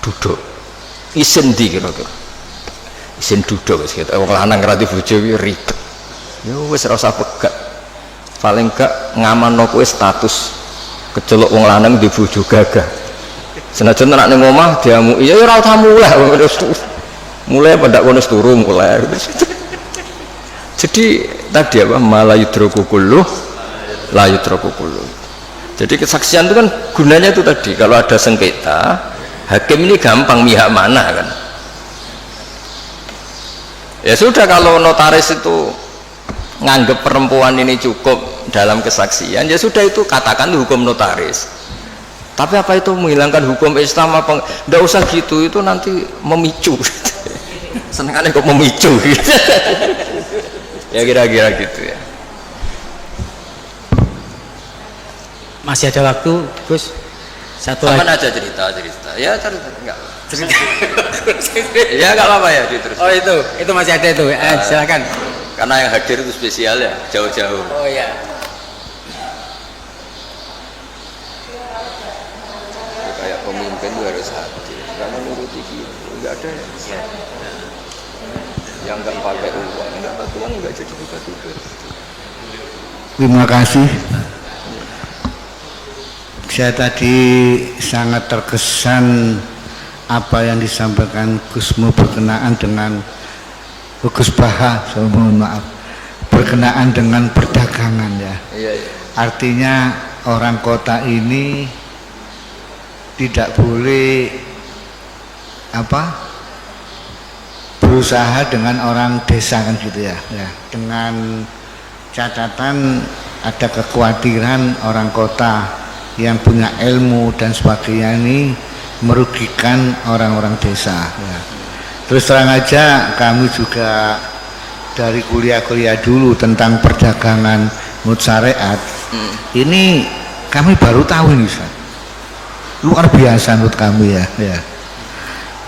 duduk. Isin ndi kira-kira? Isin duduk wis gitu. Wong lanang ngrati bojo kuwi ribet. Ya wis ora usah pegat. Paling gak ngamanno kowe status keceluk wong lanang di bojo gagah. Senajan anak ning omah diamuki ya ora usah mulai pada kono turu mulai. Jadi tadi apa malayudroku kulluh la yudroku kulluh. Jadi kesaksian itu kan gunanya itu tadi, kalau ada sengketa hakim ini gampang mihak mana kan. Ya sudah, kalau notaris itu nganggap perempuan ini cukup dalam kesaksian, ya sudah itu katakan itu hukum notaris. Tapi apa itu menghilangkan hukum Islam apa? Nggak usah gitu, itu nanti memicu. Senengannya kok memicu gitu. Ya kira-kira gitu ya. Masih ada waktu, Gus? Satu lagi. Aja cerita. Ya cerita enggak. Ya enggak apa-apa ya diterus. Oh itu masih ada itu. Silakan. Karena yang hadir itu spesial ya, jauh-jauh. Oh ya. Kayak pemimpin itu harus hadir, karena nuruti gitu, enggak ada ya. Yang enggak pakai uang, enggak jadi buka-buka. Terima kasih. Saya tadi sangat terkesan apa yang disampaikan Gusmu berkenaan dengan Gus Baha, saya mohon maaf, berkenaan dengan perdagangan ya. Iya. Artinya orang kota ini tidak boleh berusaha dengan orang desa kan gitu ya. Dengan catatan ada kekhawatiran orang kota yang punya ilmu dan sebagainya ini merugikan orang-orang desa ya. Terus terang aja kami juga dari kuliah-kuliah dulu tentang perdagangan menurut syariat ini kami baru tahu ini Ustaz. Luar biasa menurut kami ya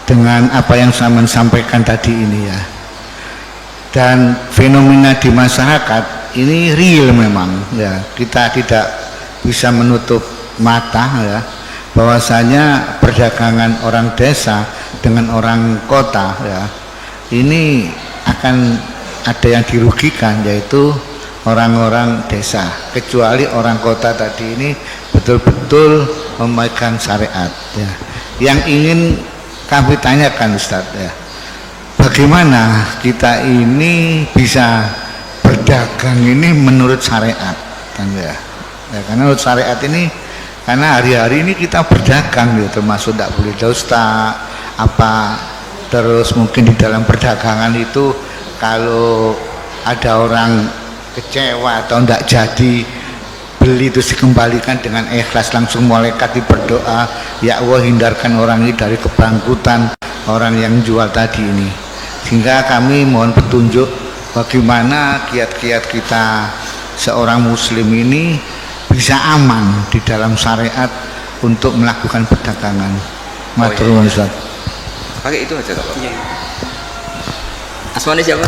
dengan apa yang saya sampaikan tadi ini ya. Dan fenomena di masyarakat ini real memang ya, kita tidak bisa menutup mata ya bahwasanya perdagangan orang desa dengan orang kota ya ini akan ada yang dirugikan, yaitu orang-orang desa, kecuali orang kota tadi ini betul-betul memegang syariat ya. Yang ingin kami tanyakan Ustadz ya, bagaimana kita ini bisa berdagang ini menurut syariat kan ya, karena menurut syariat ini, karena hari-hari ini kita berdagang ya, termasuk tidak boleh dusta apa, terus mungkin di dalam perdagangan itu kalau ada orang kecewa atau tidak jadi beli itu dikembalikan dengan ikhlas, langsung malaikat berdoa, ya Allah hindarkan orang ini dari kebangkrutan orang yang jual tadi ini. Sehingga kami mohon petunjuk bagaimana kiat-kiat kita seorang muslim ini bisa aman di dalam syariat untuk melakukan perdagangan. Matur nuwun Ustaz. Pakai itu aja Pak. Iya. Asmane siapa?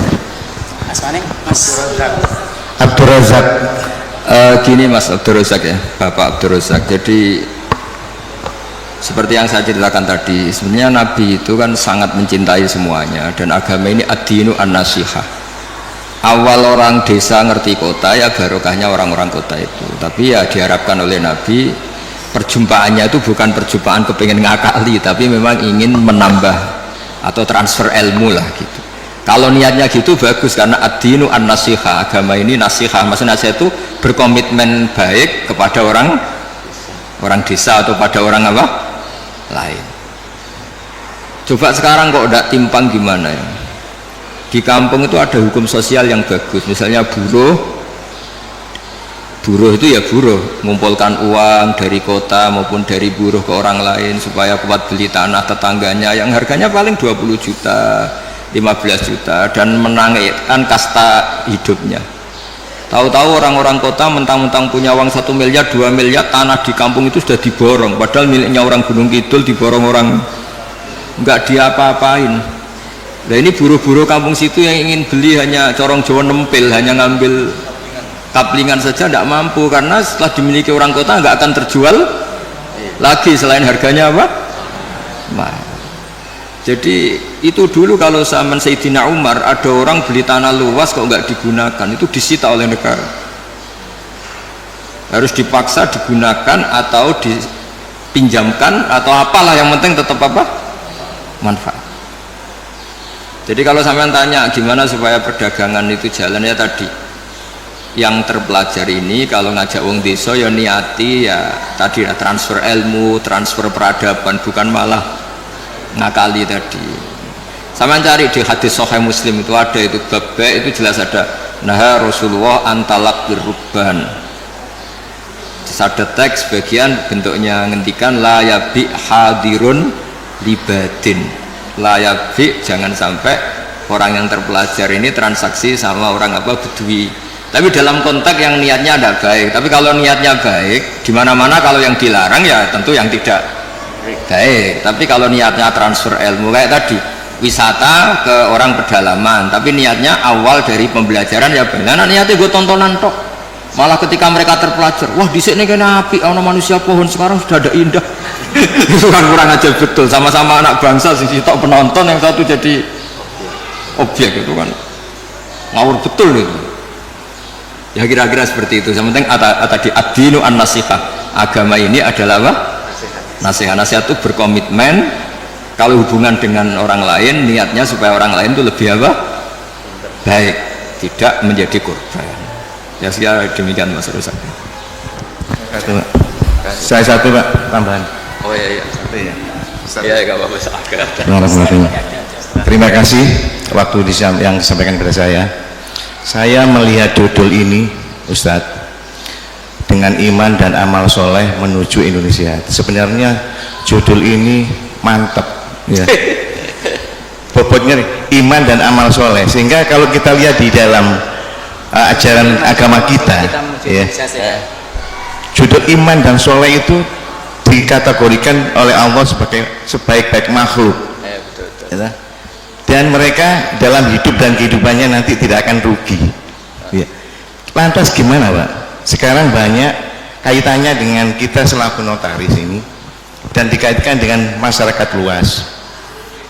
Asmane Mas Abdul Razak. Gini Mas Abdul Razak ya, Bapak Abdul Razak. Jadi seperti yang saya ceritakan tadi, sebenarnya Nabi itu kan sangat mencintai semuanya, dan agama ini ad-dinu an-nasihah. Awal orang desa ngerti kota ya barokahnya orang-orang kota itu, tapi ya diharapkan oleh Nabi perjumpaannya itu bukan perjumpaan kepengen ngakali, tapi memang ingin menambah atau transfer ilmu lah gitu. Kalau niatnya gitu bagus, karena ad-dinu an-nasihah, agama ini nasihah, maksudnya nasihat itu berkomitmen baik kepada orang desa atau pada orang apa lain. Coba sekarang kok udah timpang gimana ya? Di kampung itu ada hukum sosial yang bagus, misalnya buruh itu ya buruh, mengumpulkan uang dari kota maupun dari buruh ke orang lain supaya kuat beli tanah tetangganya yang harganya paling 20 juta 15 juta dan menangkan kasta hidupnya. Tahu-tahu orang-orang kota mentang-mentang punya uang 1 miliar 2 miliar, tanah di kampung itu sudah diborong, padahal miliknya orang Gunung Kidul, diborong orang, nggak diapa-apain. Nah ini buruh-buruh kampung situ yang ingin beli hanya corong Jawa nempel, hanya ngambil kaplingan saja tidak mampu, karena setelah dimiliki orang kota nggak akan terjual lagi selain harganya apa? Mahal. Jadi itu dulu kalau zaman Sayyidina Umar ada orang beli tanah luas kok nggak digunakan, itu disita oleh negara, harus dipaksa digunakan atau dipinjamkan atau apalah, yang penting tetap apa? Manfaat. Jadi kalau sampean tanya gimana supaya perdagangan itu jalan, ya tadi yang terpelajar ini kalau ngajak wong desa ya niati ya tadi ya transfer ilmu, transfer peradaban, bukan malah ngakali tadi. Sampean cari di hadis Sahih Muslim itu ada itu bab itu jelas ada nah Rasulullah antalak birrubban. Ada teks bagian bentuknya ngendikan la yabi hadirun libadin, layak jangan sampai orang yang terpelajar ini transaksi sama orang apa bedui, tapi dalam konteks yang niatnya ada baik. Tapi kalau niatnya baik di mana-mana, kalau yang dilarang ya tentu yang tidak baik. Tapi kalau niatnya transfer ilmu kayak tadi wisata ke orang pedalaman, tapi niatnya awal dari pembelajaran ya benar, niatnya gue tontonan tok, malah ketika mereka terpelajar, wah di sini kena api, ana manusia pohon sekarang sudah ada indah. Itu kan kurang aja betul, sama-sama anak bangsa sih tok penonton, yang satu jadi objek, itu kan ngawur betul itu. Ya kira-kira seperti itu. Yang penting tadi ad-dinu an-nasihah, agama ini adalah apa? Nasihat. Nasihat itu berkomitmen kalau hubungan dengan orang lain niatnya supaya orang lain itu lebih apa? Baik, tidak menjadi korban. Ya sekira demikian Mas Rusak. Saya satu Pak, tambahan. Oh iya. Satu ya. Iya enggak apa-apa. Terima kasih waktu yang disampaikan kepada saya. Saya melihat judul ini Ustadz dengan iman dan amal soleh menuju Indonesia. Sebenarnya judul ini mantap ya. Bobotnya iman dan amal soleh, sehingga kalau kita lihat di dalam ajaran agama kita ya, judul iman dan soleh itu dikategorikan oleh Allah sebagai sebaik-baik makhluk ya. Dan mereka dalam hidup dan kehidupannya nanti tidak akan rugi ya. Lantas gimana Pak? Sekarang banyak kaitannya dengan kita selaku notaris ini dan dikaitkan dengan masyarakat luas.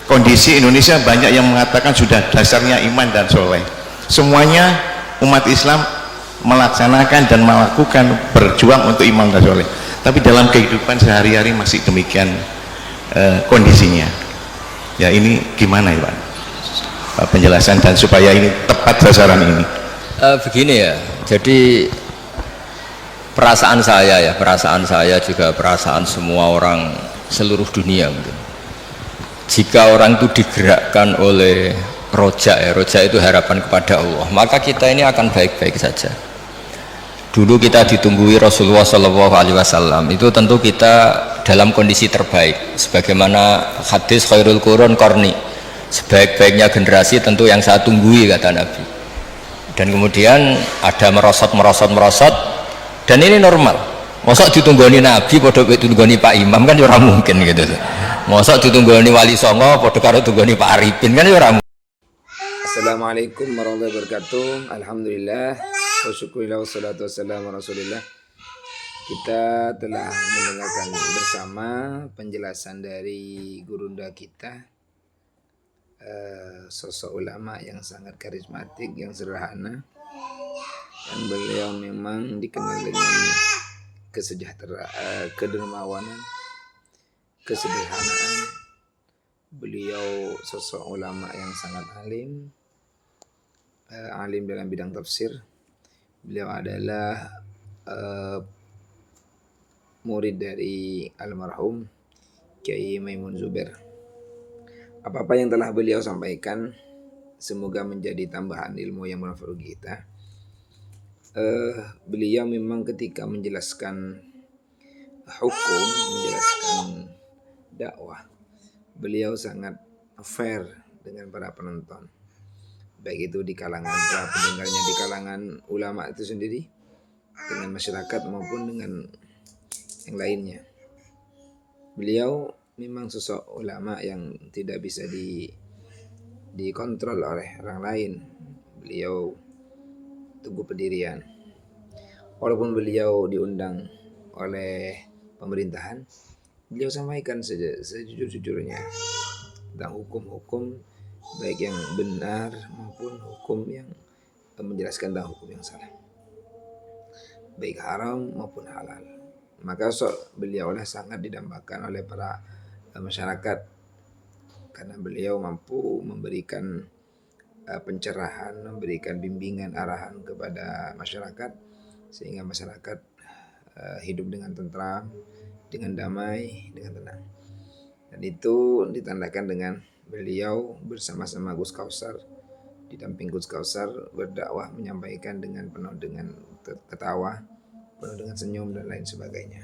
Kondisi Indonesia banyak yang mengatakan sudah dasarnya iman dan soleh, semuanya umat Islam melaksanakan dan melakukan berjuang untuk iman dan soleh, tapi dalam kehidupan sehari-hari masih demikian kondisinya ya. Ini gimana ya Pak penjelasan dan supaya ini tepat sasaran ini? Begini ya, jadi perasaan saya juga perasaan semua orang seluruh dunia mungkin, jika orang itu digerakkan oleh roja itu harapan kepada Allah, maka kita ini akan baik-baik saja. Dulu kita ditunggui Rasulullah SAW, itu tentu kita dalam kondisi terbaik, sebagaimana hadis khairul qurun qarni, sebaik-baiknya generasi tentu yang saya tunggui kata Nabi. Dan kemudian ada merosot, dan ini normal. Mosok ditunggoni Nabi padha ditunggoni Pak Imam kan ora mungkin gitu. Mosok ditunggoni Wali Songo padha karo tunggoni Pak Arifin kan ora mungkin. Assalamualaikum warahmatullahi wabarakatuh. Alhamdulillah wa syukurillah wassalatu wassalamu ala rasulillah. Kita telah mendengarkan bersama penjelasan dari gurunda kita, sosok ulama yang sangat karismatik, yang sederhana, dan beliau memang dikenal dengan kesejahteraan, kedermawanan, kesederhanaan. Beliau sosok ulama yang sangat alim, alim dalam bidang tafsir. Beliau adalah murid dari almarhum Kiai Maimun Zubair. Apa-apa yang telah beliau sampaikan semoga menjadi tambahan ilmu yang bermanfaat bagi kita. Beliau memang ketika menjelaskan hukum, menjelaskan dakwah, beliau sangat fair dengan para penonton, baik itu di kalangan para pendengarnya, di kalangan ulama itu sendiri, dengan masyarakat maupun dengan yang lainnya. Beliau memang sosok ulama yang tidak bisa dikontrol oleh orang lain. Beliau teguh pendirian. Walaupun beliau diundang oleh pemerintahan, beliau sampaikan sejujur-jujurnya tentang hukum-hukum, baik yang benar maupun hukum yang menjelaskan tentang hukum yang salah, baik haram maupun halal. Maka beliau lah sangat didambakan oleh para masyarakat karena beliau mampu memberikan pencerahan, memberikan bimbingan, arahan kepada masyarakat sehingga masyarakat hidup dengan tentram, dengan damai, dengan tenang. Dan itu ditandakan dengan beliau bersama-sama Gus Kausar, didamping Gus Kausar berdakwah, menyampaikan dengan penuh dengan ketawa, penuh dengan senyum dan lain sebagainya.